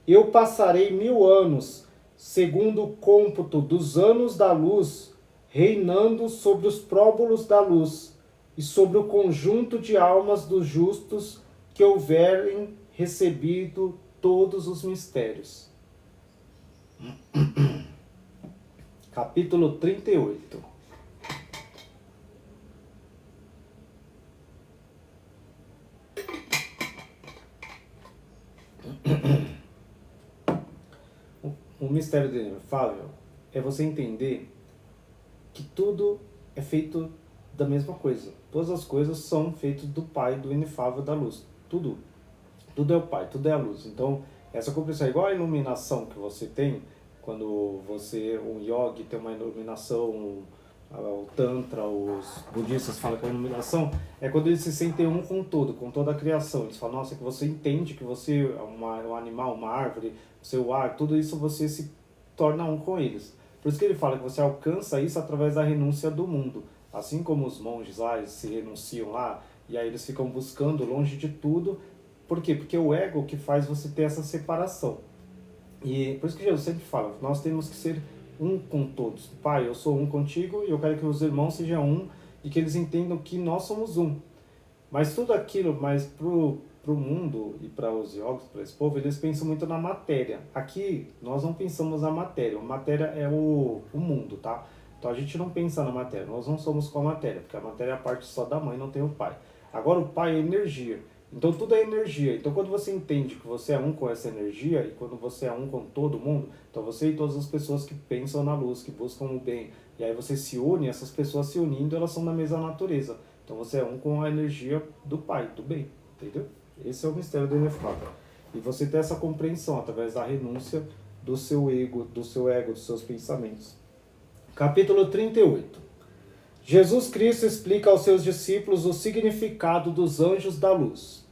eu passarei 1000 anos, segundo o cômputo dos anos da luz, reinando sobre os próbulos da luz, e sobre o conjunto de almas dos justos que houverem recebido todos os mistérios. Capítulo 38. O mistério do inefável é você entender que tudo é feito da mesma coisa. Todas as coisas são feitas do Pai, do inefável, da luz. Tudo é o Pai, tudo é a luz. Então, essa compreensão é igual a iluminação que você tem quando você, um yogi, tem uma iluminação, o Tantra, os budistas falam que a iluminação é quando eles se sentem um com todo, com toda a criação. Eles falam, nossa, que você entende que você é um animal, uma árvore, o seu ar, tudo isso você se torna um com eles. Por isso que ele fala que você alcança isso através da renúncia do mundo. Assim como os monges lá, eles se renunciam lá, e aí eles ficam buscando longe de tudo. Por quê? Porque é o ego que faz você ter essa separação. E por isso que Jesus sempre fala, nós temos que ser um com todos. Pai, eu sou um contigo e eu quero que os irmãos sejam um e que eles entendam que nós somos um. Mas tudo aquilo, mas pro mundo e para os yogis, para esse povo, eles pensam muito na matéria. Aqui, nós não pensamos na matéria. A matéria é o mundo, tá? Então a gente não pensa na matéria, nós não somos com a matéria, porque a matéria é a parte só da mãe, não tem o pai. Agora o pai é energia, então tudo é energia. Então quando você entende que você é um com essa energia, e quando você é um com todo mundo, então você e todas as pessoas que pensam na luz, que buscam o bem, e aí você se une, essas pessoas se unindo, elas são da mesma natureza. Então você é um com a energia do pai, do bem, entendeu? Esse é o mistério do inefável. E você tem essa compreensão através da renúncia do seu ego, dos seus pensamentos. Capítulo 38. Jesus Cristo explica aos seus discípulos o significado dos anjos da luz.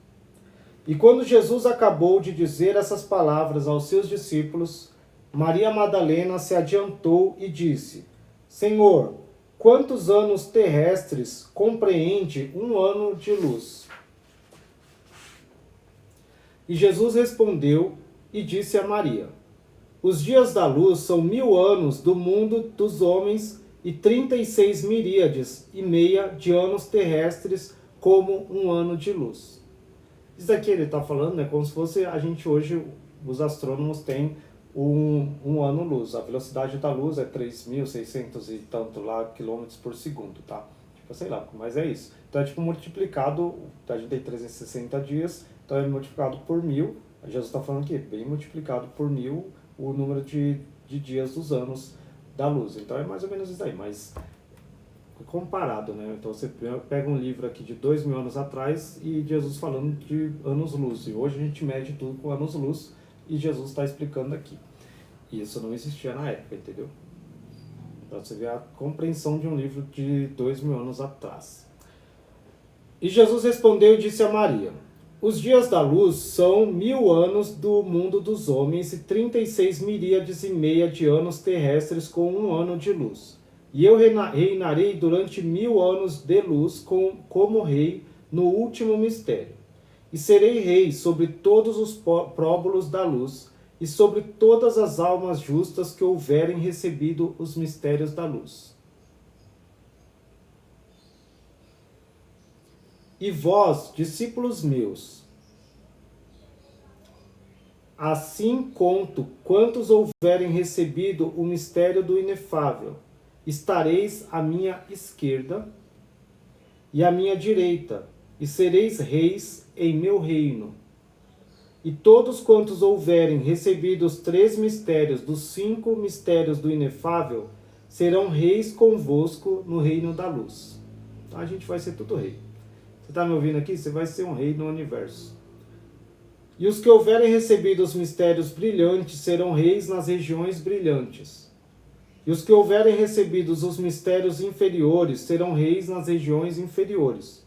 E quando Jesus acabou de dizer essas palavras aos seus discípulos, Maria Madalena se adiantou e disse: Senhor, quantos anos terrestres compreende um ano de luz? E Jesus respondeu e disse a Maria: Os dias da luz são 1000 anos do mundo dos homens e 36 miríades e meia de anos terrestres como um ano de luz. Isso aqui ele está falando, né, como se fosse a gente hoje, os astrônomos têm um ano-luz. A velocidade da luz é 3.600 e tanto lá quilômetros por segundo, tá? Tipo, sei lá, mas é isso. Então é tipo multiplicado, a gente tem 360 dias, então é multiplicado por 1.000. Jesus está falando aqui, bem multiplicado por 1.000 o número de dias dos anos da luz. Então é mais ou menos isso aí, mas comparado, né? Então você pega um livro aqui de 2.000 anos atrás e Jesus falando de anos-luz. E hoje a gente mede tudo com anos-luz e Jesus está explicando aqui. E isso não existia na época, entendeu? Então você vê a compreensão de um livro de 2.000 anos atrás. E Jesus respondeu e disse a Maria: os dias da luz são 1.000 anos do mundo dos homens e 36 miríades e meia de anos terrestres com um ano de luz. E eu reinarei durante 1.000 anos de luz como rei no último mistério. E serei rei sobre todos os próbulos da luz e sobre todas as almas justas que houverem recebido os mistérios da luz. E vós, discípulos meus, assim conto quantos houverem recebido o mistério do inefável, estareis à minha esquerda e à minha direita, e sereis reis em meu reino. E todos quantos houverem recebido os 3 mistérios dos 5 mistérios do inefável, serão reis convosco no reino da luz. Então a gente vai ser tudo rei. Você está me ouvindo aqui? Você vai ser um rei no universo. E os que houverem recebido os mistérios brilhantes serão reis nas regiões brilhantes. E os que houverem recebido os mistérios inferiores serão reis nas regiões inferiores.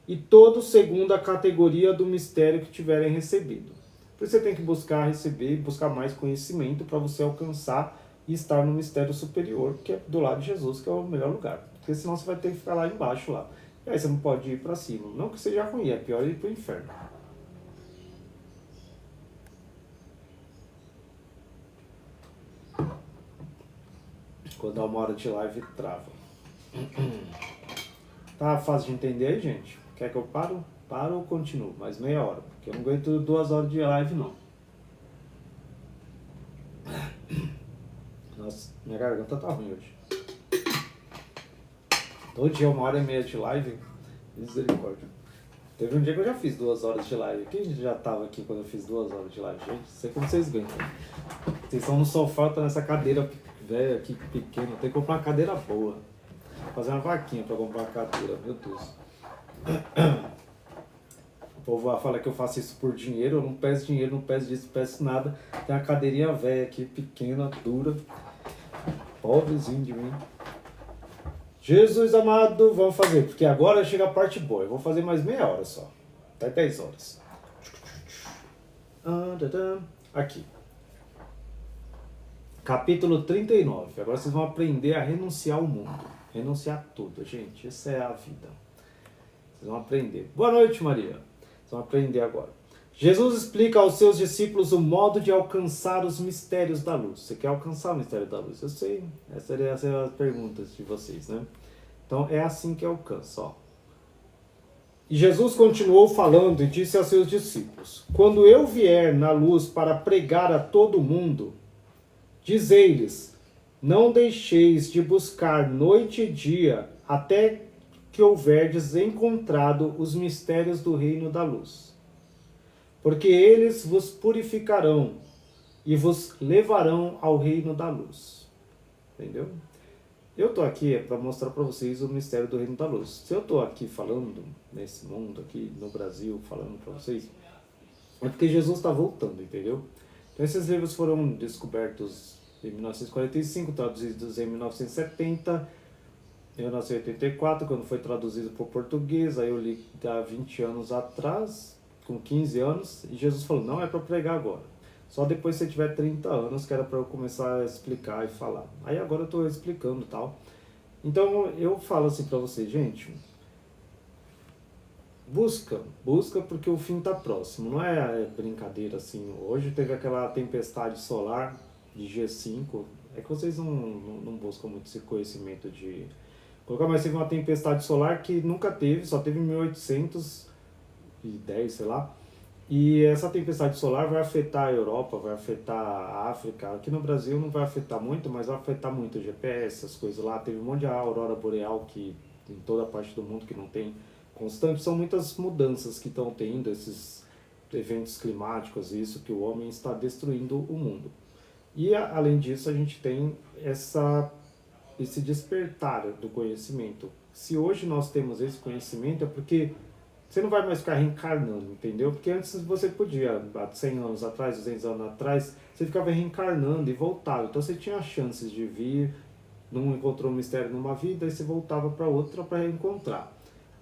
E todos segundo a categoria do mistério que tiverem recebido. Por isso você tem que buscar receber, buscar mais conhecimento para você alcançar e estar no mistério superior, que é do lado de Jesus, que é o melhor lugar. Porque senão você vai ter que ficar lá embaixo lá. E aí você não pode ir para cima. Não que seja ruim, é pior ir para o inferno. Quando dá uma hora de live, trava. Tá fácil de entender aí, gente? Quer que eu paro? Paro ou continuo? Mais meia hora. Porque eu não aguento 2 horas de live, não. Nossa, minha garganta tá ruim hoje. Todo dia 1h30 de live. Misericórdia. Teve um dia que eu já fiz 2 horas de live. Quem já tava aqui quando eu fiz 2 horas de live? Gente, sei como vocês aguentam. Vocês estão no sofá, tá nessa cadeira velha aqui, pequena. Tem que comprar uma cadeira boa. Vou fazer uma vaquinha pra comprar uma cadeira, meu Deus. O povo fala que eu faço isso por dinheiro. Eu não peço dinheiro, não peço disso, não peço nada. Tem uma cadeirinha velha aqui, pequena, dura. Pobrezinho de mim. Jesus amado, vamos fazer, porque agora chega a parte boa. Eu vou fazer mais meia hora só. Até 10 horas. Aqui. Capítulo 39. Agora vocês vão aprender a renunciar ao mundo. Renunciar a tudo, gente. Essa é a vida. Vocês vão aprender. Boa noite, Maria. Vocês vão aprender agora. Jesus explica aos seus discípulos o modo de alcançar os mistérios da luz. Você quer alcançar o mistério da luz? Eu sei. Essa é a pergunta de vocês, né? Então é assim que alcança, ó. E Jesus continuou falando e disse aos seus discípulos: quando eu vier na luz para pregar a todo mundo, dizei-lhes: não deixeis de buscar noite e dia até que houverdes encontrado os mistérios do reino da luz. Porque eles vos purificarão e vos levarão ao reino da luz. Entendeu? Eu estou aqui para mostrar para vocês o mistério do reino da luz. Se eu estou aqui falando, nesse mundo, aqui no Brasil, falando para vocês, é porque Jesus está voltando, entendeu? Então esses livros foram descobertos em 1945, traduzidos em 1970, em 1984, quando foi traduzido para o português. Aí eu li há 20 anos atrás, com 15 anos, e Jesus falou: não é para pregar agora. Só depois que você tiver 30 anos, que era para eu começar a explicar e falar. Aí agora eu estou explicando e tal. Então eu falo assim para vocês, gente, busca porque o fim está próximo. Não é brincadeira assim. Hoje teve aquela tempestade solar de G5. É que vocês não buscam muito esse conhecimento de colocar, mas teve uma tempestade solar que nunca teve, só teve em 1810, sei lá. E essa tempestade solar vai afetar a Europa, vai afetar a África. Aqui no Brasil não vai afetar muito, mas vai afetar muito o GPS, as coisas lá. Teve um monte de aurora boreal que em toda a parte do mundo que não tem constante. São muitas mudanças que estão tendo, esses eventos climáticos, isso que o homem está destruindo o mundo. E além disso, a gente tem esse despertar do conhecimento. Se hoje nós temos esse conhecimento é porque você não vai mais ficar reencarnando, entendeu? Porque antes você podia, há 100 anos atrás, 200 anos atrás, você ficava reencarnando e voltava. Então você tinha chances de vir, não encontrou um mistério numa vida, e você voltava para outra para reencontrar.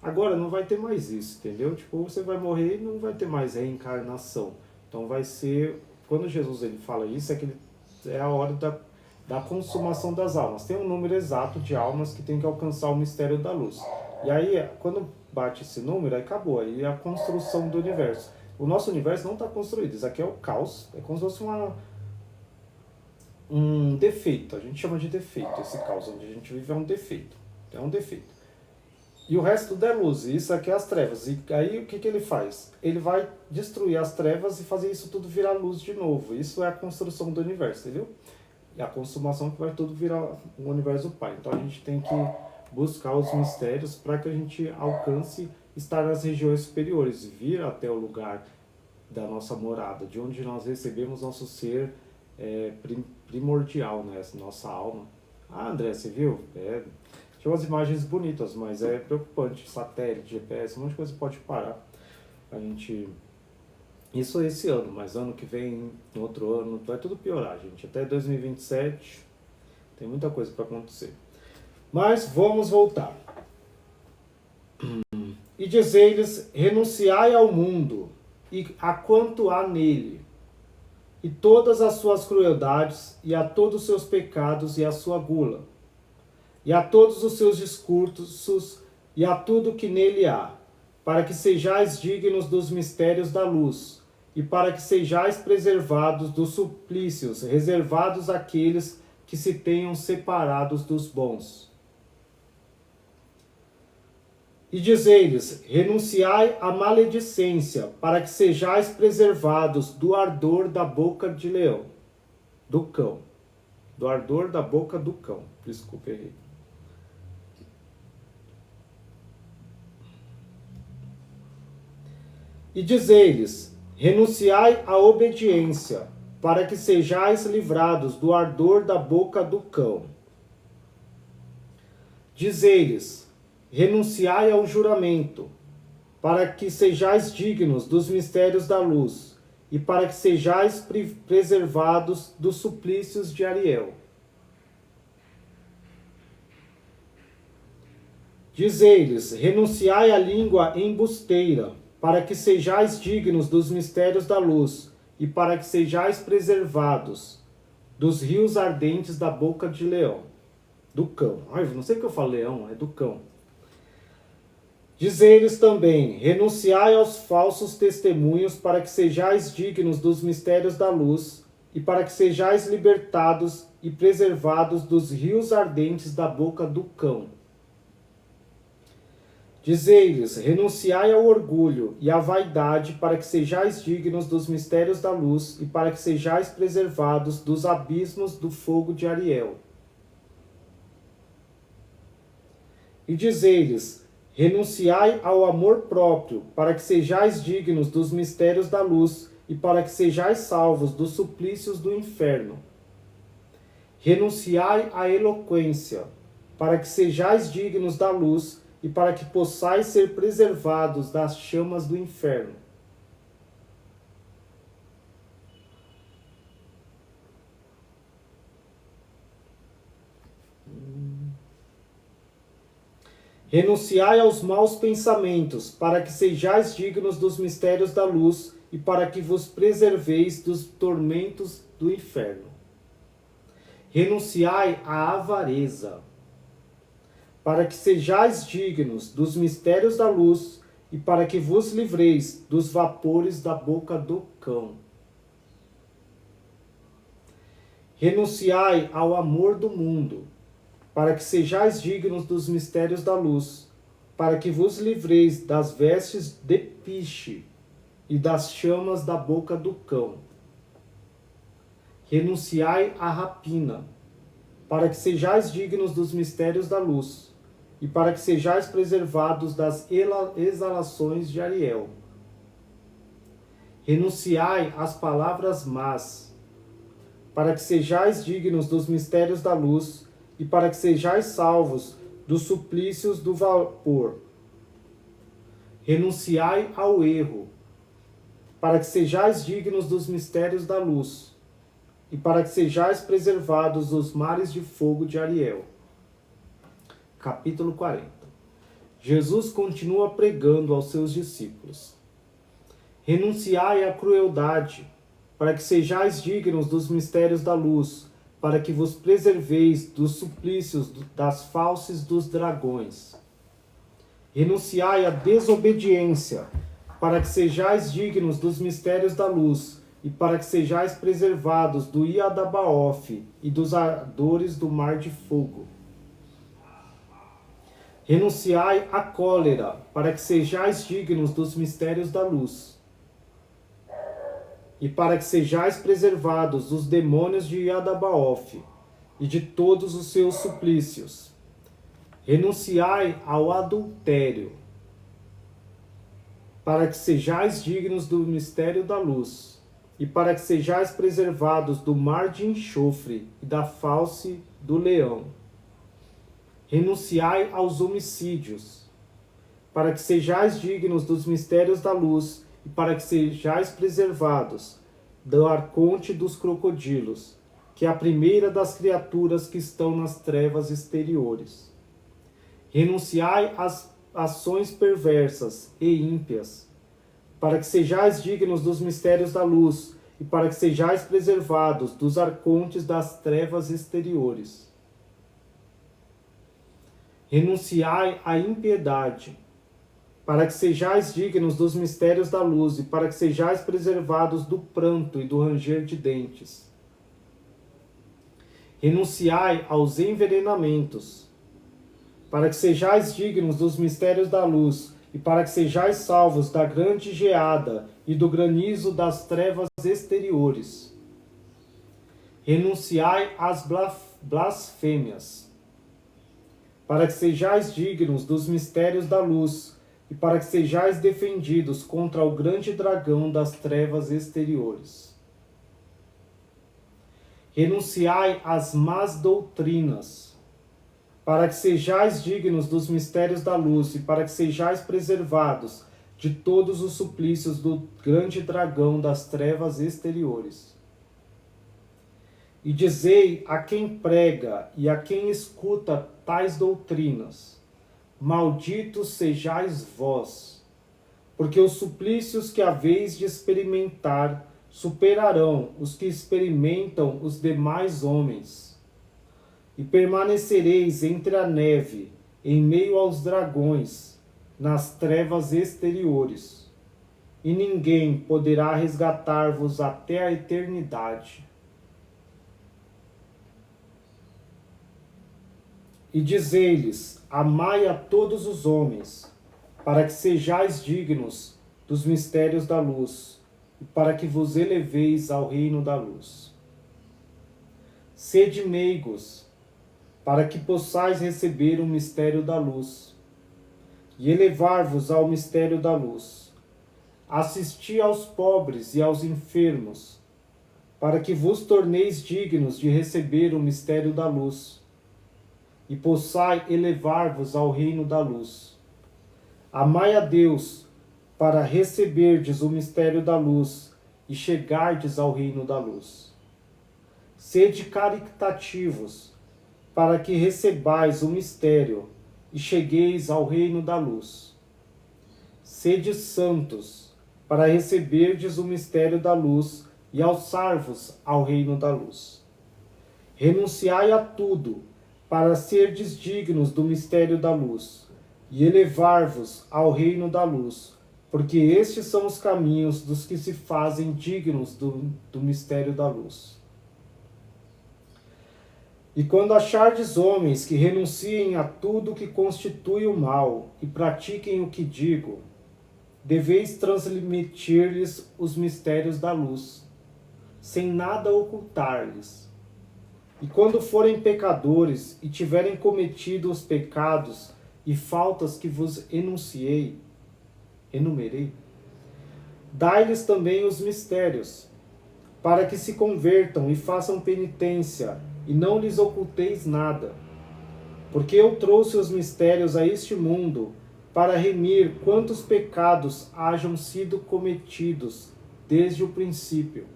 Agora não vai ter mais isso, entendeu? Tipo, você vai morrer e não vai ter mais reencarnação. Então vai ser, quando Jesus ele fala isso, é a hora da consumação das almas. Tem um número exato de almas que tem que alcançar o mistério da luz. E aí, quando bate esse número, aí acabou. Aí é a construção do universo. O nosso universo não está construído. Isso aqui é o caos. É como se fosse um defeito. A gente chama de defeito esse caos. Onde a gente vive é um defeito. É um defeito. E o resto tudo é luz. E isso aqui é as trevas. E aí o que ele faz? Ele vai destruir as trevas e fazer isso tudo virar luz de novo. Isso é a construção do universo, entendeu? E a consumação que vai tudo virar o universo do Pai. Então a gente tem que buscar os mistérios para que a gente alcance estar nas regiões superiores, vir até o lugar da nossa morada, de onde nós recebemos nosso ser primordial, né? Nossa alma. Ah, André, você viu? Tinha umas imagens bonitas, mas é preocupante. Satélite, GPS, um monte de coisa pode parar. A gente... Isso esse ano, mas ano que vem, no outro ano, vai tudo piorar, gente. Até 2027 tem muita coisa para acontecer. Mas vamos voltar. E dizer-lhes, renunciai ao mundo, e a quanto há nele, e todas as suas crueldades, e a todos os seus pecados, e a sua gula, e a todos os seus discursos, e a tudo que nele há, para que sejais dignos dos mistérios da luz, e para que sejais preservados dos suplícios, reservados àqueles que se tenham separados dos bons. E dizei-lhes, renunciai à maledicência, para que sejais preservados do ardor da boca de leão, do cão. Do ardor da boca do cão. Desculpa, errei. E dizei-lhes, renunciai à obediência, para que sejais livrados do ardor da boca do cão. Dizei-lhes, renunciai ao juramento, para que sejais dignos dos mistérios da luz, e para que sejais preservados dos suplícios de Ariel. Dizei-lhes, renunciai à língua embusteira, para que sejais dignos dos mistérios da luz, e para que sejais preservados dos rios ardentes da boca de leão, do cão. Ai, não sei o que eu falo leão, é do cão. Dizei-lhes também, renunciai aos falsos testemunhos, para que sejais dignos dos mistérios da luz, e para que sejais libertados e preservados dos rios ardentes da boca do cão. Dizei-lhes, renunciai ao orgulho e à vaidade, para que sejais dignos dos mistérios da luz, e para que sejais preservados dos abismos do fogo de Ariel. E dizei-lhes, renunciai ao amor próprio, para que sejais dignos dos mistérios da luz, e para que sejais salvos dos suplícios do inferno. Renunciai à eloquência, para que sejais dignos da luz, e para que possais ser preservados das chamas do inferno. Renunciai aos maus pensamentos, para que sejais dignos dos mistérios da luz, e para que vos preserveis dos tormentos do inferno. Renunciai à avareza, para que sejais dignos dos mistérios da luz, e para que vos livreis dos vapores da boca do cão. Renunciai ao amor do mundo, para que sejais dignos dos mistérios da luz, para que vos livreis das vestes de piche, e das chamas da boca do cão. Renunciai à rapina, para que sejais dignos dos mistérios da luz, e para que sejais preservados das exalações de Ariel. Renunciai às palavras más, para que sejais dignos dos mistérios da luz, e para que sejais salvos dos suplícios do vapor. Renunciai ao erro, para que sejais dignos dos mistérios da luz, e para que sejais preservados dos mares de fogo de Ariel. Capítulo 40. Jesus continua pregando aos seus discípulos. Renunciai à crueldade, para que sejais dignos dos mistérios da luz, para que vos preserveis dos suplícios das fauces dos dragões. Renunciai à desobediência, para que sejais dignos dos mistérios da luz, e para que sejais preservados do Iadabaof e dos ardores do mar de fogo. Renunciai à cólera, para que sejais dignos dos mistérios da luz, e para que sejais preservados dos demônios de Iadabaof e de todos os seus suplícios. Renunciai ao adultério, para que sejais dignos do mistério da luz, e para que sejais preservados do mar de enxofre e da fauce do leão. Renunciai aos homicídios, para que sejais dignos dos mistérios da luz, e para que sejais preservados do arconte dos crocodilos, que é a primeira das criaturas que estão nas trevas exteriores. Renunciai às ações perversas e ímpias, para que sejais dignos dos mistérios da luz, e para que sejais preservados dos arcontes das trevas exteriores. Renunciai à impiedade, para que sejais dignos dos mistérios da luz, e para que sejais preservados do pranto e do ranger de dentes. Renunciai aos envenenamentos, para que sejais dignos dos mistérios da luz, e para que sejais salvos da grande geada e do granizo das trevas exteriores. Renunciai às blasfêmias, para que sejais dignos dos mistérios da luz, e para que sejais defendidos contra o grande dragão das trevas exteriores. Renunciai às más doutrinas, para que sejais dignos dos mistérios da luz, e para que sejais preservados de todos os suplícios do grande dragão das trevas exteriores. E dizei a quem prega e a quem escuta tais doutrinas: malditos sejais vós, porque os suplícios que haveis de experimentar superarão os que experimentam os demais homens. E permanecereis entre a neve, em meio aos dragões, nas trevas exteriores, e ninguém poderá resgatar-vos até a eternidade. E dizei-lhes: amai a todos os homens, para que sejais dignos dos mistérios da luz, e para que vos eleveis ao reino da luz. Sede meigos, para que possais receber o mistério da luz, e elevar-vos ao mistério da luz. Assisti aos pobres e aos enfermos, para que vos torneis dignos de receber o mistério da luz, e possai elevar-vos ao reino da luz. Amai a Deus, para receberdes o mistério da luz, e chegardes ao reino da luz. Sede caritativos, para que recebais o mistério e chegueis ao reino da luz. Sede santos, para receberdes o mistério da luz e alçar-vos ao reino da luz. Renunciai a tudo, para serdes dignos do mistério da luz, e elevar-vos ao reino da luz, porque estes são os caminhos dos que se fazem dignos do mistério da luz. E quando achardes homens que renunciem a tudo que constitui o mal e pratiquem o que digo, deveis transmitir-lhes os mistérios da luz, sem nada ocultar-lhes. E quando forem pecadores e tiverem cometido os pecados e faltas que vos enumerei, dai-lhes também os mistérios, para que se convertam e façam penitência, e não lhes oculteis nada. Porque eu trouxe os mistérios a este mundo, para remir quantos pecados hajam sido cometidos desde o princípio.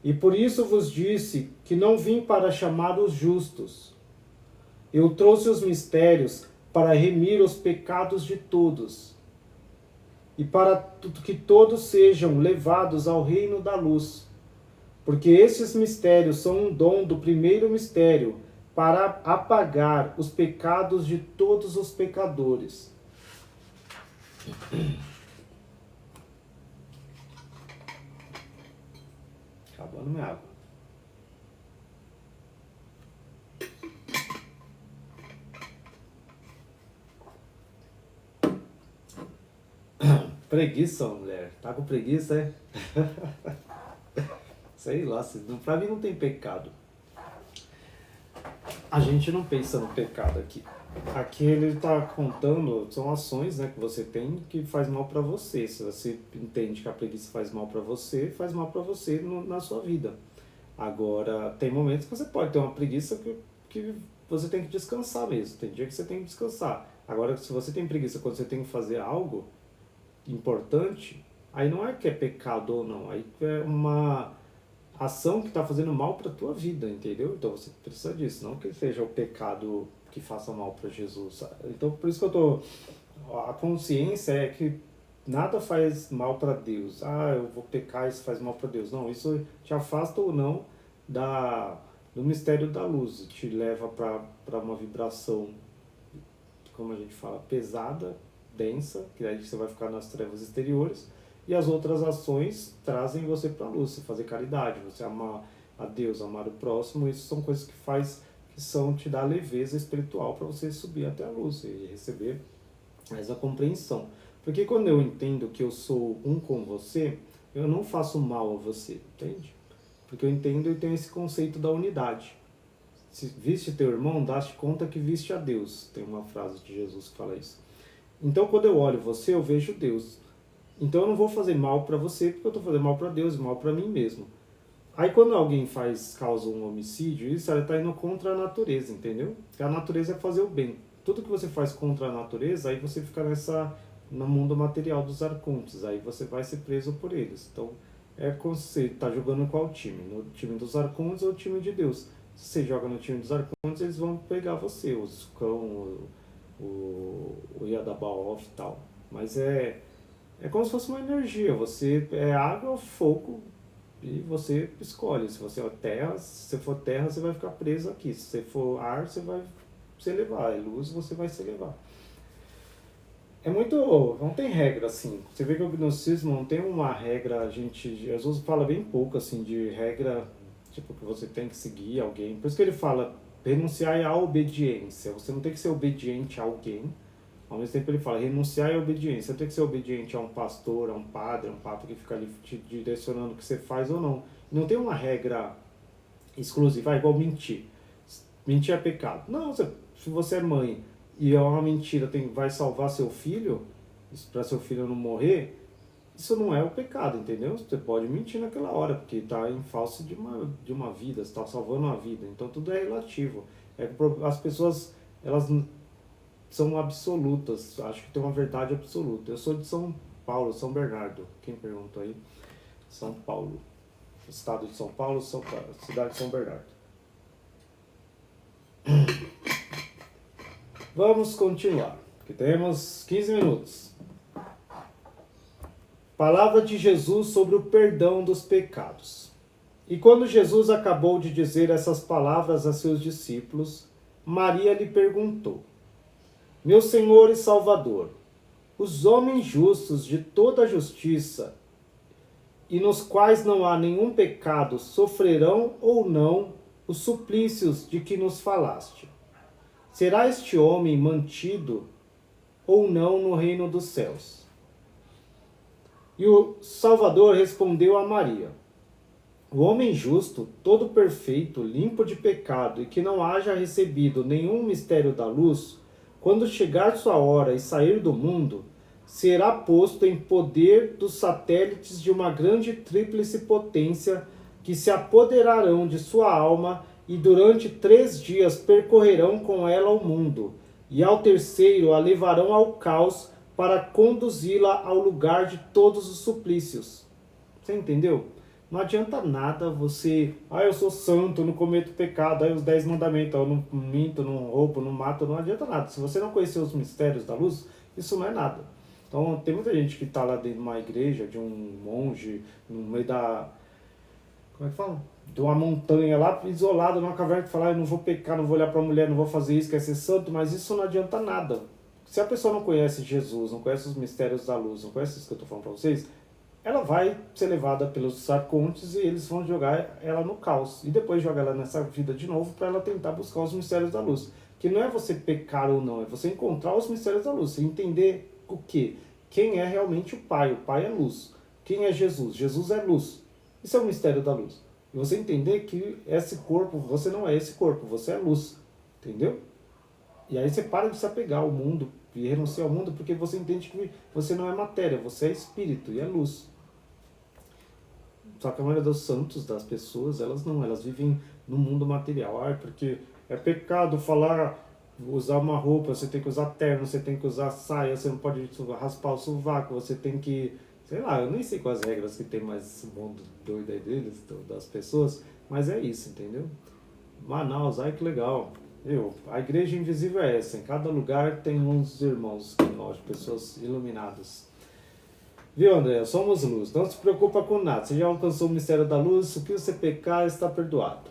E por isso vos disse que não vim para chamar os justos. Eu trouxe os mistérios para remir os pecados de todos, e para que todos sejam levados ao reino da luz. Porque esses mistérios são um dom do primeiro mistério, para apagar os pecados de todos os pecadores. Acabando minha água. Preguiça, mulher. Tá com preguiça, é? Sei lá, pra mim não tem pecado. A gente não pensa no pecado aqui. Aqui ele está contando, são ações, né, que você tem que faz mal para você. Se você entende que a preguiça faz mal para você na sua vida. Agora, tem momentos que você pode ter uma preguiça que você tem que descansar mesmo. Tem dia que você tem que descansar. Agora, se você tem preguiça quando você tem que fazer algo importante, aí não é que é pecado ou não. Aí é uma ação que está fazendo mal para a tua vida, entendeu? Então você precisa disso, não que seja o pecado que faça mal para Jesus. Então por isso que a consciência é que nada faz mal para Deus. Eu vou pecar, isso faz mal para Deus. Não, isso te afasta ou não do mistério da luz, te leva para uma vibração, como a gente fala, pesada, densa, que aí você vai ficar nas trevas exteriores. E as outras ações trazem você para a luz, você fazer caridade, você amar a Deus, amar o próximo. Isso são coisas que são te dar leveza espiritual para você subir até a luz e receber essa compreensão. Porque quando eu entendo que eu sou um com você, eu não faço mal a você, entende? Porque eu entendo e tenho esse conceito da unidade. Se viste teu irmão, dá-te conta que viste a Deus. Tem uma frase de Jesus que fala isso. Então quando eu olho você, eu vejo Deus. Então eu não vou fazer mal para você, porque eu estou fazendo mal para Deus e mal para mim mesmo. Aí quando alguém causa um homicídio, isso ela está indo contra a natureza, entendeu? Porque a natureza é fazer o bem. Tudo que você faz contra a natureza, aí você fica no mundo material dos arcontes, aí você vai ser preso por eles. Então é como se você está jogando qual time? No time dos arcontes ou no time de Deus? Se você joga no time dos arcontes, eles vão pegar você, os cão, o Yadabaoth e tal. Mas é como se fosse uma energia. Você é água ou fogo e você escolhe. Se você for terra, você vai ficar preso aqui. Se você for ar, você vai se elevar. É luz, você vai se elevar. É muito... Não tem regra, assim. Você vê que o gnosticismo não tem uma regra. Jesus fala bem pouco, assim, de regra, tipo, que você tem que seguir alguém. Por isso que ele fala, renunciar à obediência. Você não tem que ser obediente a alguém. Ao mesmo tempo ele fala, renunciar à obediência. Você tem que ser obediente a um pastor, a um padre, a um papa que fica ali te direcionando o que você faz ou não. Não tem uma regra exclusiva, igual mentir. Mentir é pecado. Não, se você é mãe e é uma mentira vai salvar seu filho, para seu filho não morrer, isso não é o pecado, entendeu? Você pode mentir naquela hora, porque está em falso de uma vida, você está salvando uma vida. Então tudo é relativo. As pessoas, elas são absolutas, acho que tem uma verdade absoluta. Eu sou de São Paulo, São Bernardo. Quem perguntou aí? São Paulo. Estado de São Paulo, cidade de São Bernardo. Vamos continuar, que temos 15 minutos. Palavra de Jesus sobre o perdão dos pecados. E quando Jesus acabou de dizer essas palavras a seus discípulos, Maria lhe perguntou: Meu Senhor e Salvador, os homens justos de toda a justiça, e nos quais não há nenhum pecado, sofrerão ou não os suplícios de que nos falaste? Será este homem mantido ou não no reino dos céus? E o Salvador respondeu a Maria: o homem justo, todo perfeito, limpo de pecado e que não haja recebido nenhum mistério da luz, quando chegar sua hora e sair do mundo, será posto em poder dos satélites de uma grande tríplice potência que se apoderarão de sua alma e durante 3 dias percorrerão com ela o mundo, e ao terceiro a levarão ao caos para conduzi-la ao lugar de todos os suplícios. Você entendeu? Não adianta nada você, eu sou santo, não cometo pecado, aí os 10 mandamentos, eu não minto, não roubo, não mato, não adianta nada. Se você não conhecer os mistérios da luz, isso não é nada. Então tem muita gente que está lá dentro de uma igreja, de um monge, no meio da, como é que fala? De uma montanha lá, isolado numa caverna, que fala, eu não vou pecar, não vou olhar para a mulher, não vou fazer isso, quer ser santo, mas isso não adianta nada. Se a pessoa não conhece Jesus, não conhece os mistérios da luz, não conhece isso que eu estou falando para vocês, ela vai ser levada pelos arcontes e eles vão jogar ela no caos. E depois joga ela nessa vida de novo para ela tentar buscar os mistérios da luz. Que não é você pecar ou não, é você encontrar os mistérios da luz. Você entender o quê? Quem é realmente o Pai? O Pai é luz. Quem é Jesus? Jesus é luz. Isso é o mistério da luz. E você entender que esse corpo, você não é esse corpo, você é luz. Entendeu? E aí você para de se apegar ao mundo e renunciar ao mundo porque você entende que você não é matéria, você é espírito e é luz. Só que a maioria dos santos, das pessoas, elas não, elas vivem no mundo material. Porque é pecado falar, usar uma roupa, você tem que usar terno, você tem que usar saia, você não pode raspar o sovaco, você tem que, sei lá, eu nem sei quais regras que tem mais esse mundo doido aí deles, das pessoas, mas é isso, entendeu? Manaus, ai que legal. A igreja invisível é essa, em cada lugar tem uns irmãos, nós, pessoas iluminadas. Viu, André? Somos luz. Não se preocupa com nada. Você já alcançou o mistério da luz. O que você pecar está perdoado.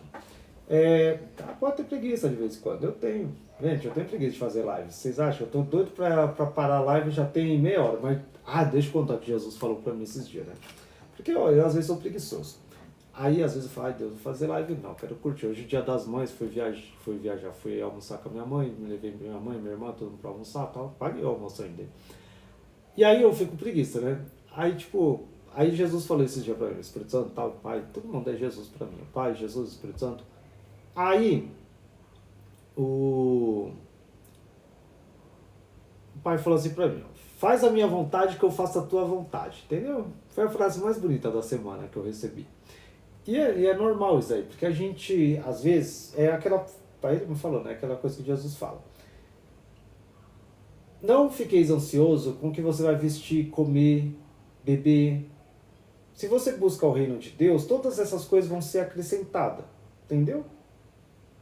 Pode ter preguiça de vez em quando. Eu tenho. Gente, eu tenho preguiça de fazer live. Vocês acham? Eu estou doido para parar a live já tem meia hora. Mas, deixa eu contar o que Jesus falou para mim esses dias, né? Porque eu às vezes sou preguiçoso. Aí às vezes eu falo, Deus, vou fazer live não, quero curtir. Hoje, dia das mães, fui viajar, fui almoçar com a minha mãe, me levei minha mãe, minha irmã, todo mundo para almoçar, tal. Paguei o almoço ainda. E aí eu fico com preguiça, né? Aí Jesus falou esses dias pra mim, Espírito Santo, tal, Pai, todo mundo é Jesus pra mim, Pai, Jesus, Espírito Santo. Aí o Pai falou assim pra mim, faz a minha vontade que eu faça a tua vontade, entendeu? Foi a frase mais bonita da semana que eu recebi. E é normal isso aí, porque a gente, às vezes, é aquela, aí ele me falou, né, aquela coisa que Jesus fala. Não fiqueis ansioso com o que você vai vestir, comer, beber. Se você busca o reino de Deus, todas essas coisas vão ser acrescentadas. Entendeu?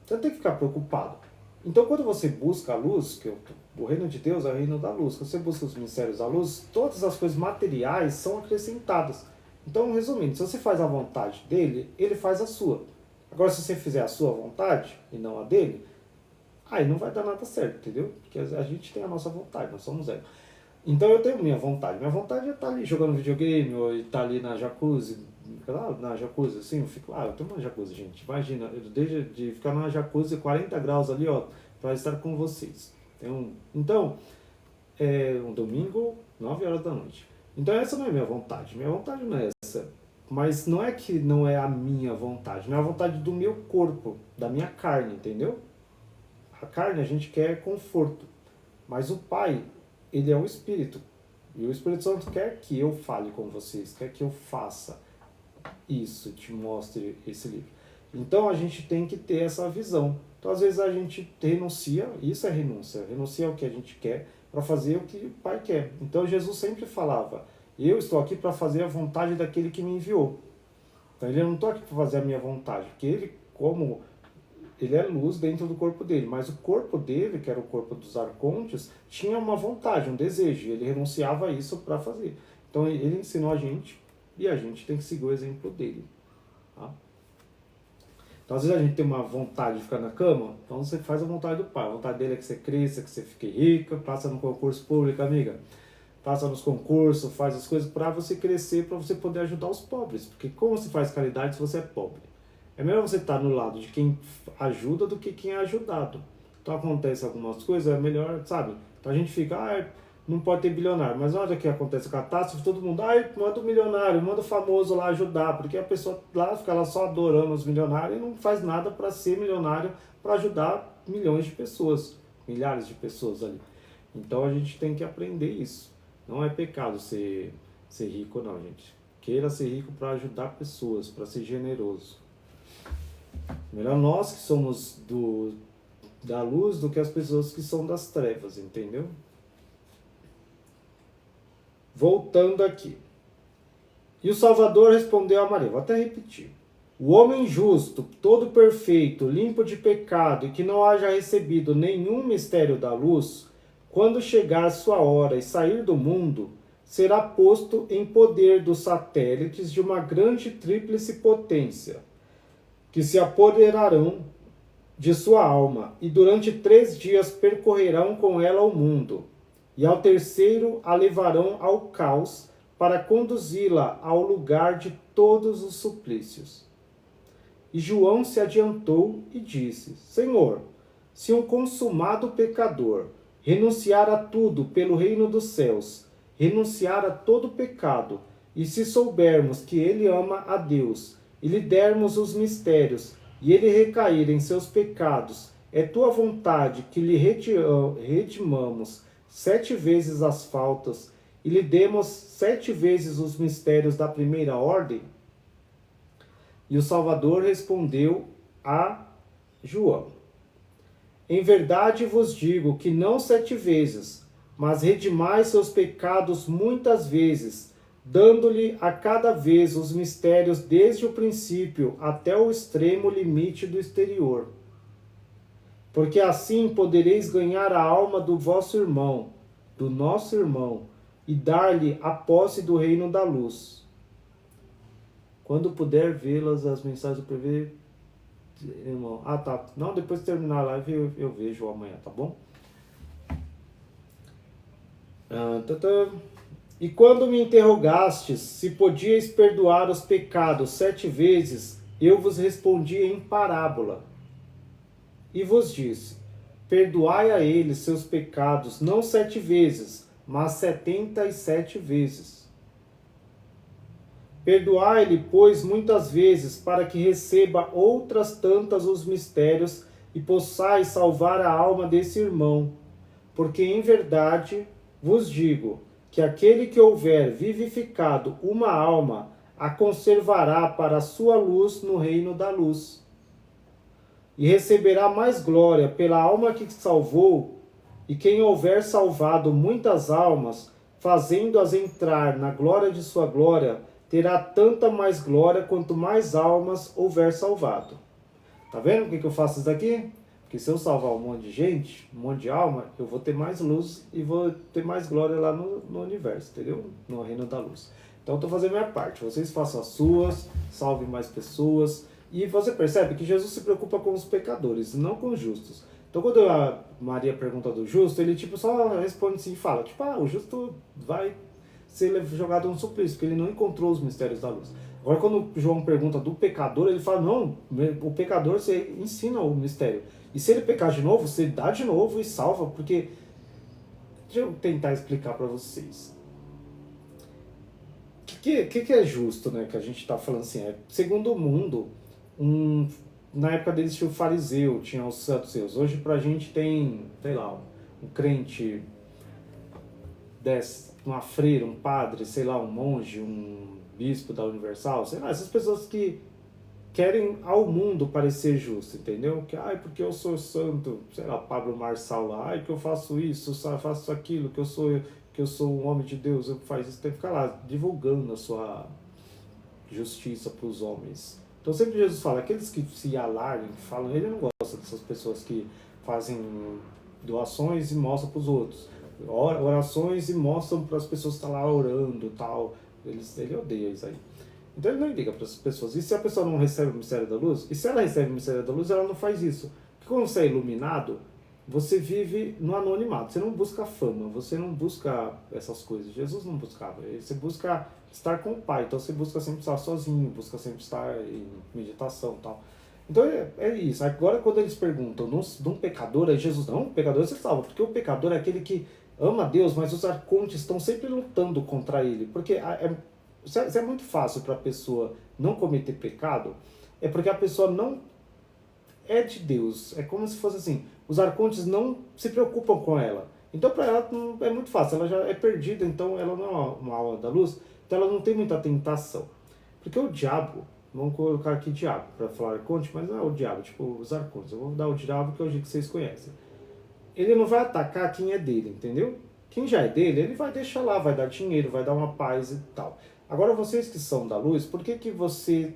Você não tem que ficar preocupado. Então, quando você busca a luz, que o reino de Deus é o reino da luz, quando você busca os mistérios da luz, todas as coisas materiais são acrescentadas. Então, resumindo, se você faz a vontade dele, ele faz a sua. Agora, se você fizer a sua vontade e não a dele, aí não vai dar nada certo, entendeu? Porque a gente tem a nossa vontade, nós somos ego. Então eu tenho minha vontade. Minha vontade é estar ali jogando videogame, ou estar ali na jacuzzi. Na jacuzzi, assim, eu fico, eu tenho uma jacuzzi, gente. Imagina, eu deixo de ficar na jacuzzi 40 graus ali, para estar com vocês. Então, é um domingo, 9 horas da noite. Então essa não é minha vontade. Minha vontade não é essa. Mas não é que não é a minha vontade, não é a vontade do meu corpo, da minha carne, entendeu? A carne a gente quer conforto. Mas o Pai, ele é o Espírito. E o Espírito Santo quer que eu fale com vocês, quer que eu faça isso, te mostre esse livro. Então a gente tem que ter essa visão. Então às vezes a gente renuncia, isso é renúncia, renuncia ao que a gente quer para fazer o que o Pai quer. Então Jesus sempre falava, eu estou aqui para fazer a vontade daquele que me enviou. Então ele não está aqui para fazer a minha vontade, porque ele, como ele é luz dentro do corpo dele, mas o corpo dele, que era o corpo dos arcontes, tinha uma vontade, um desejo, e ele renunciava a isso para fazer. Então ele ensinou a gente, e a gente tem que seguir o exemplo dele. Tá? Então às vezes a gente tem uma vontade de ficar na cama, então você faz a vontade do Pai. A vontade dele é que você cresça, que você fique rica, passa no concurso público, amiga. Passa nos concursos, faz as coisas para você crescer, para você poder ajudar os pobres. Porque como você faz caridade se você é pobre? É melhor você estar no lado de quem ajuda do que quem é ajudado. Então acontece algumas coisas, é melhor, sabe? Então a gente fica, não pode ter bilionário. Mas na hora que acontece a catástrofe, todo mundo, ai, manda o milionário, manda o famoso lá ajudar, porque a pessoa lá fica lá só adorando os milionários e não faz nada para ser milionário, para ajudar milhões de pessoas, milhares de pessoas ali. Então a gente tem que aprender isso. Não é pecado ser rico, não, gente. Queira ser rico para ajudar pessoas, para ser generoso. Melhor nós que somos da luz do que as pessoas que são das trevas, entendeu? Voltando aqui. E o Salvador respondeu a Maria, vou até repetir. O homem justo, todo perfeito, limpo de pecado e que não haja recebido nenhum mistério da luz, quando chegar sua hora e sair do mundo, será posto em poder dos satélites de uma grande tríplice potência, que se apoderarão de sua alma, e durante 3 dias percorrerão com ela o mundo, e ao terceiro a levarão ao caos, para conduzi-la ao lugar de todos os suplícios. E João se adiantou e disse, Senhor, se um consumado pecador renunciar a tudo pelo reino dos céus, renunciar a todo pecado, e se soubermos que ele ama a Deus, e lhe dermos os mistérios, e ele recair em seus pecados, é tua vontade que lhe redimamos 7 vezes as faltas, e lhe demos 7 vezes os mistérios da primeira ordem? E o Salvador respondeu a João, em verdade vos digo que não 7 vezes, mas redimai seus pecados muitas vezes, dando-lhe a cada vez os mistérios desde o princípio até o extremo limite do exterior. Porque assim podereis ganhar a alma do vosso irmão, do nosso irmão, e dar-lhe a posse do reino da luz. Quando puder vê-las, as mensagens do PV, irmão. Ah, tá. Não, depois de terminar a live eu vejo amanhã, tá bom? E quando me interrogastes se podíeis perdoar os pecados 7 vezes, eu vos respondi em parábola. E vos disse, perdoai a eles seus pecados não 7 vezes, mas 77 vezes. Perdoai-lhe, pois, muitas vezes, para que receba outras tantas os mistérios e possais salvar a alma desse irmão. Porque, em verdade, vos digo que aquele que houver vivificado uma alma, a conservará para a sua luz no reino da luz. E receberá mais glória pela alma que salvou, e quem houver salvado muitas almas, fazendo-as entrar na glória de sua glória, terá tanta mais glória quanto mais almas houver salvado. Tá vendo por que eu faço isso daqui? Porque se eu salvar um monte de gente, um monte de alma, eu vou ter mais luz e vou ter mais glória lá no universo, entendeu? No reino da luz. Então eu estou fazendo a minha parte. Vocês façam as suas, salvem mais pessoas. E você percebe que Jesus se preocupa com os pecadores, não com os justos. Então quando a Maria pergunta do justo, ele tipo só responde assim e fala, tipo, o justo vai ser jogado no suplício, porque ele não encontrou os mistérios da luz. Agora quando João pergunta do pecador, ele fala, não, o pecador você ensina o mistério. E se ele pecar de novo, você dá de novo e salva, porque... Deixa eu tentar explicar para vocês. O que é justo, né? Que a gente está falando assim, segundo o mundo, na época deles tinha o fariseu, tinha os saduceus. Hoje pra gente tem, sei lá, um crente, uma freira, um padre, sei lá, um monge, um bispo da Universal, sei lá, essas pessoas que querem ao mundo parecer justo, entendeu? Que, porque eu sou santo, sei lá, Pablo Marçal lá, que eu faço isso, faço aquilo, que eu sou um homem de Deus, eu faço isso, tem que ficar lá divulgando a sua justiça para os homens. Então sempre Jesus fala, aqueles que se alargam, que falam, ele não gosta dessas pessoas que fazem doações e mostram para os outros, orações e mostram para as pessoas que estão lá orando e tal, ele odeia isso aí. Então ele não liga para essas pessoas. E se a pessoa não recebe o mistério da luz, e se ela recebe o mistério da luz, ela não faz isso. Porque quando você é iluminado, você vive no anonimato, você não busca fama, você não busca essas coisas. Jesus não buscava, você busca estar com o Pai, então você busca sempre estar sozinho, busca sempre estar em meditação e tal. Então é isso. Agora quando eles perguntam de um pecador, aí Jesus, não, o pecador você salva, porque o pecador é aquele que ama a Deus, mas os arcontes estão sempre lutando contra ele, porque se é muito fácil para a pessoa não cometer pecado, é porque a pessoa não é de Deus. É como se fosse assim, os arcontes não se preocupam com ela. Então para ela é muito fácil, ela já é perdida, então ela não é uma alma da luz, então ela não tem muita tentação. Porque o diabo, vamos colocar aqui diabo para falar arconte, mas não é o diabo, tipo os arcontes. Eu vou dar o diabo que é o jeito que vocês conhecem. Ele não vai atacar quem é dele, entendeu? Quem já é dele, ele vai deixar lá, vai dar dinheiro, vai dar uma paz e tal. Agora vocês que são da luz, por que você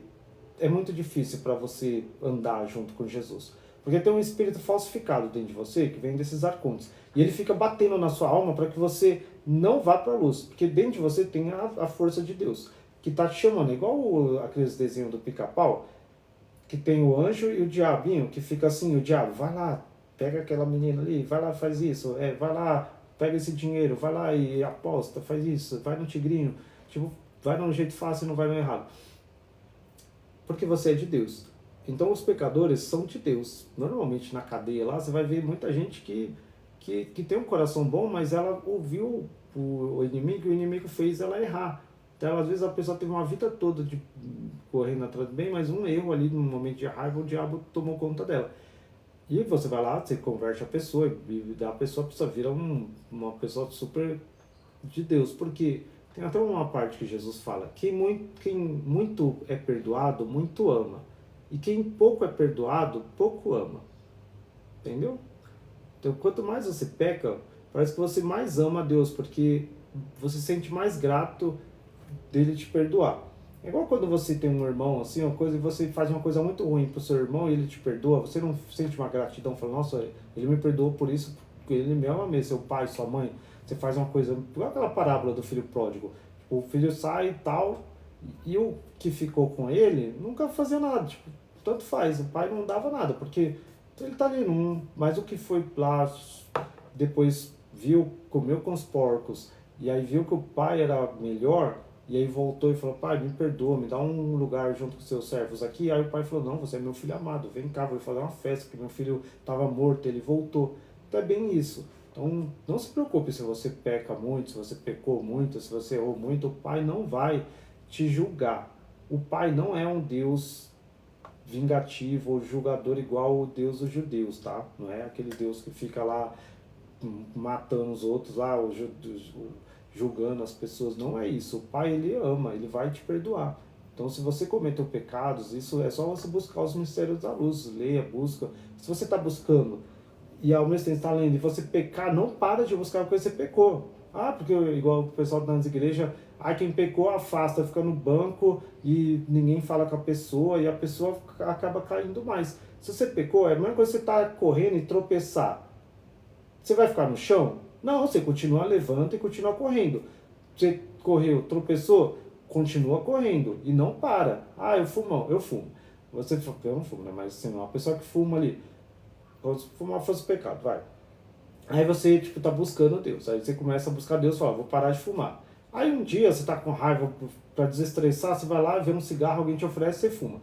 é muito difícil para você andar junto com Jesus? Porque tem um espírito falsificado dentro de você que vem desses arcontes. E ele fica batendo na sua alma para que você não vá para a luz. Porque dentro de você tem a força de Deus que está te chamando. Igual aqueles desenhos do Pica-Pau, que tem o anjo e o diabinho, que fica assim, o diabo, vai lá, pega aquela menina ali, vai lá, faz isso, vai lá, pega esse dinheiro, vai lá e aposta, faz isso, vai no tigrinho, tipo, vai de um jeito fácil e não vai no errado. Porque você é de Deus. Então os pecadores são de Deus. Normalmente na cadeia lá você vai ver muita gente que tem um coração bom, mas ela ouviu o inimigo e o inimigo fez ela errar. Então às vezes a pessoa teve uma vida toda de correndo atrás do bem, mas um erro ali no momento de raiva o diabo tomou conta dela. E você vai lá, você converte a pessoa e a pessoa vira uma pessoa super de Deus. Porque tem até uma parte que Jesus fala, quem muito é perdoado, muito ama. E quem pouco é perdoado, pouco ama. Entendeu? Então quanto mais você peca, parece que você mais ama a Deus, porque você se sente mais grato dele te perdoar. É igual quando você tem um irmão, assim, uma coisa, e você faz uma coisa muito ruim pro seu irmão e ele te perdoa, você não sente uma gratidão, fala, nossa, ele me perdoou por isso, porque ele me ama mesmo, seu pai, sua mãe, você faz uma coisa, igual aquela parábola do filho pródigo, o filho sai e tal, e o que ficou com ele nunca fazia nada, tipo, tanto faz, o pai não dava nada, porque ele tá ali, mas o que foi lá, depois viu, comeu com os porcos, e aí viu que o pai era melhor, e aí voltou e falou, pai, me perdoa, me dá um lugar junto com seus servos aqui. Aí o pai falou, não, você é meu filho amado, vem cá, vou fazer uma festa, porque meu filho estava morto, ele voltou. Então é bem isso. Então não se preocupe se você peca muito, se você pecou muito, se você errou muito, o pai não vai te julgar. O pai não é um Deus vingativo ou julgador igual o Deus dos judeus, tá? Não é aquele Deus que fica lá matando os outros lá, julgando as pessoas. Não é isso. O Pai, ele ama, ele vai te perdoar. Então, se você cometeu pecados, isso é só você buscar os mistérios da luz. Leia, busca. Se você está buscando e ao mesmo tempo está lendo e você pecar, não para de buscar porque você pecou. Ah, porque igual o pessoal das igrejas, quem pecou afasta, fica no banco e ninguém fala com a pessoa e a pessoa acaba caindo mais. Se você pecou, é a mesma coisa que você estar correndo e tropeçar. Você vai ficar no chão? Não, você continua, levanta e continua correndo. Você correu, tropeçou, continua correndo e não para. Eu fumo, eu fumo. Você fala, eu não fumo, né? Mas assim, uma pessoa que fuma ali, fumar fosse pecado, vai. Aí você, tipo, tá buscando Deus. Aí você começa a buscar Deus e fala, vou parar de fumar. Aí um dia você tá com raiva pra desestressar, você vai lá, vê um cigarro, alguém te oferece, você fuma.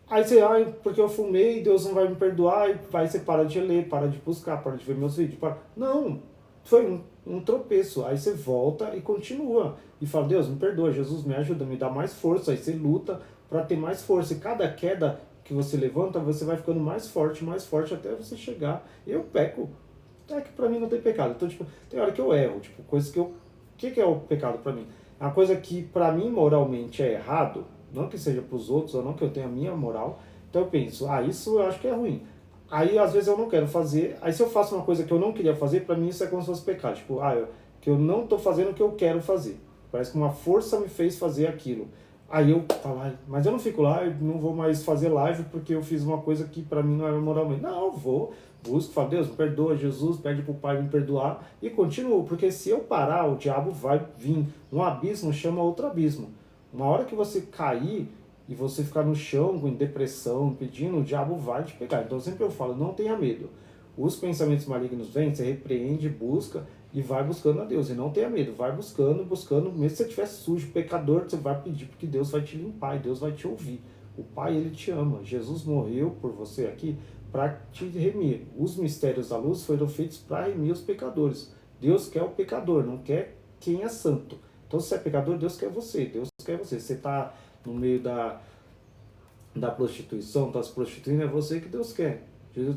Aí você, porque eu fumei, Deus não vai me perdoar, e vai você para de ler, para de buscar, para de ver meus vídeos. Não, foi um tropeço. Aí você volta e continua. E fala, Deus, me perdoa, Jesus me ajuda, me dá mais força. Aí você luta para ter mais força. E cada queda que você levanta, você vai ficando mais forte, até você chegar. Eu peco. É que pra mim não tem pecado. Então, tipo, tem hora que eu erro, tipo, coisas que eu... O que é o pecado pra mim? É uma coisa que pra mim moralmente é errado, não que seja pros outros, ou não que eu tenha a minha moral. Então eu penso, isso eu acho que é ruim. Aí às vezes eu não quero fazer, aí se eu faço uma coisa que eu não queria fazer, pra mim isso é como se fosse pecado. Tipo, que eu não tô fazendo o que eu quero fazer. Parece que uma força me fez fazer aquilo. Aí eu falo, mas eu não fico lá, eu não vou mais fazer live porque eu fiz uma coisa que pra mim não era moralmente. Não, eu vou, busco, falo, Deus, me perdoa, Jesus, pede pro Pai me perdoar e continuo. Porque se eu parar, o diabo vai vir. Um abismo chama outro abismo. Uma hora que você cair e você ficar no chão, em depressão, pedindo, o diabo vai te pegar. Então sempre eu falo, não tenha medo. Os pensamentos malignos vêm, você repreende, busca e vai buscando a Deus. E não tenha medo, vai buscando, mesmo se você estiver sujo, pecador, você vai pedir, porque Deus vai te limpar e Deus vai te ouvir. O Pai, ele te ama. Jesus morreu por você aqui para te remir. Os mistérios da luz foram feitos para remir os pecadores. Deus quer o pecador, não quer quem é santo. Então, se você é pecador, Deus quer você. Deus quer você. Você está no meio da prostituição, está se prostituindo, é você que Deus quer.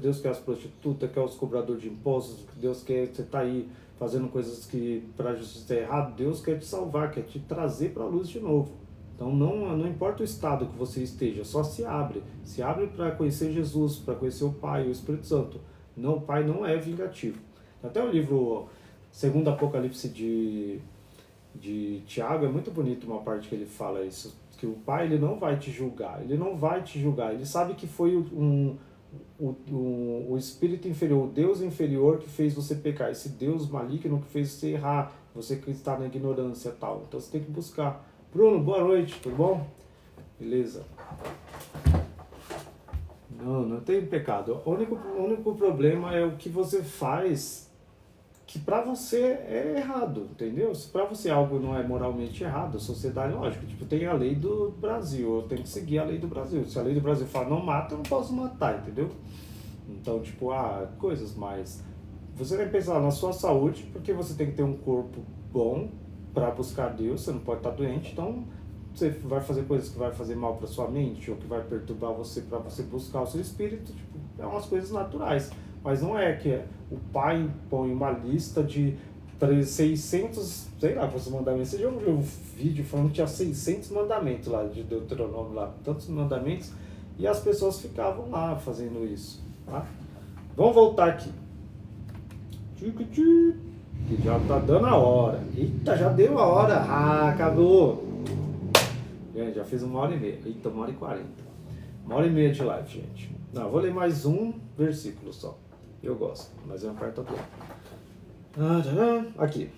Deus quer as prostitutas, quer os cobradores de impostos, Deus quer você tá aí fazendo coisas que para a justiça é errado, Deus quer te salvar, quer te trazer para a luz de novo. Então não importa o estado que você esteja, só se abre para conhecer Jesus, para conhecer o Pai, o Espírito Santo. Não, o Pai não é vingativo. Até o livro Segundo Apocalipse de Tiago é muito bonito uma parte que ele fala isso, que o Pai ele não vai te julgar, ele sabe que foi o espírito inferior, o Deus inferior que fez você pecar, esse Deus maligno que fez você errar, você que está na ignorância e tal. Então você tem que buscar. Bruno, boa noite, tudo bom? Beleza. Não tem pecado. O único problema é o que você faz que pra você é errado, entendeu? Se pra você algo não é moralmente errado, a sociedade, lógico, tipo, tem a lei do Brasil, eu tenho que seguir a lei do Brasil. Se a lei do Brasil fala não mata, eu não posso matar, entendeu? Então, tipo, coisas mais... Você tem que pensar na sua saúde, porque você tem que ter um corpo bom pra buscar Deus, você não pode estar doente, então você vai fazer coisas que vai fazer mal pra sua mente, ou que vai perturbar você pra você buscar o seu espírito, tipo, é umas coisas naturais. Mas não é que o Pai põe uma lista de 600, sei lá, você mandamentos. Você já viu um vídeo falando que tinha 600 mandamentos lá, de Deuteronômio lá, tantos mandamentos, e as pessoas ficavam lá fazendo isso, tá? Vamos voltar aqui. Que já tá dando a hora. Eita, já deu a hora. Acabou. Gente, já fiz 1h30. Eita, 1h40. 1h30 de live, gente. Não, eu vou ler mais um versículo só. Eu gosto, mas eu aperto tudo. Aqui.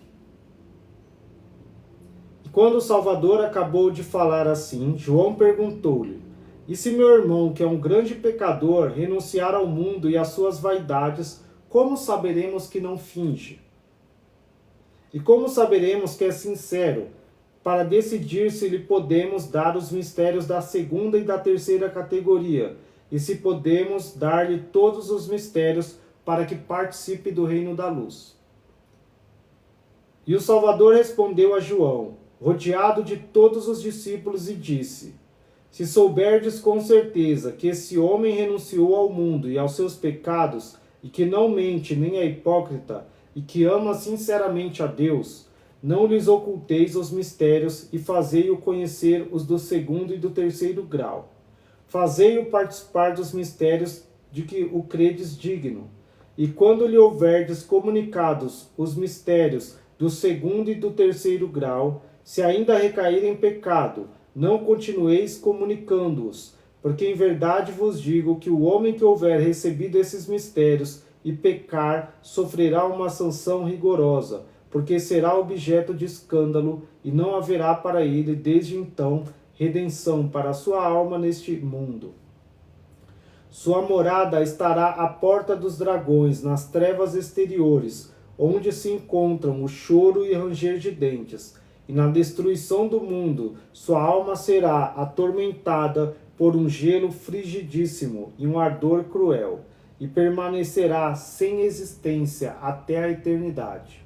E quando o Salvador acabou de falar assim, João perguntou-lhe: e se meu irmão, que é um grande pecador, renunciar ao mundo e às suas vaidades, como saberemos que não finge? E como saberemos que é sincero, para decidir se lhe podemos dar os mistérios da segunda e da terceira categoria, e se podemos dar-lhe todos os mistérios para que participe do reino da luz? E o Salvador respondeu a João, rodeado de todos os discípulos, e disse: se souberdes com certeza que esse homem renunciou ao mundo e aos seus pecados, e que não mente nem é hipócrita, e que ama sinceramente a Deus, não lhes oculteis os mistérios e fazei-o conhecer os do segundo e do terceiro grau. Fazei-o participar dos mistérios de que o credes digno. E quando lhe houverdes comunicados os mistérios do segundo e do terceiro grau, se ainda recair em pecado, não continueis comunicando-os, porque em verdade vos digo que o homem que houver recebido esses mistérios e pecar, sofrerá uma sanção rigorosa, porque será objeto de escândalo, e não haverá para ele, desde então, redenção para a sua alma neste mundo. Sua morada estará à porta dos dragões, nas trevas exteriores, onde se encontram o choro e ranger de dentes. E na destruição do mundo, sua alma será atormentada por um gelo frigidíssimo e um ardor cruel, e permanecerá sem existência até a eternidade.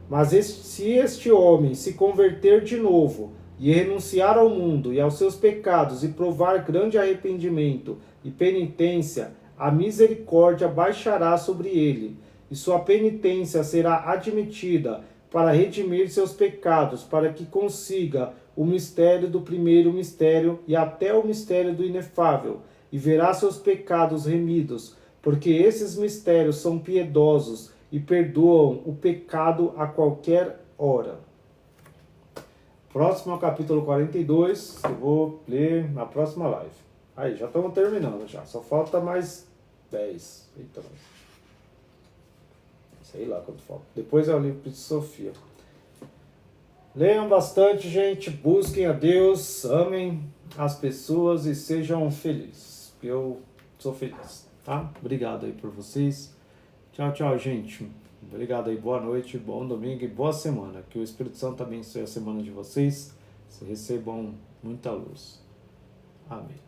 Mas se este homem se converter de novo, e renunciar ao mundo e aos seus pecados, e provar grande arrependimento e penitência, a misericórdia baixará sobre ele, e sua penitência será admitida para redimir seus pecados, para que consiga o mistério do primeiro mistério e até o mistério do inefável, e verá seus pecados remidos, porque esses mistérios são piedosos e perdoam o pecado a qualquer hora. Próximo ao capítulo 42, eu vou ler na próxima live. Aí, já estamos terminando já, só falta mais 10. Eita, sei lá quanto falta. Depois é o livro de Sofia. Leiam bastante, gente, busquem a Deus, amem as pessoas e sejam felizes. Eu sou feliz, tá? Obrigado aí por vocês. Tchau, tchau, gente. Obrigado aí, boa noite, bom domingo e boa semana. Que o Espírito Santo abençoe a semana de vocês. Recebam muita luz. Amém.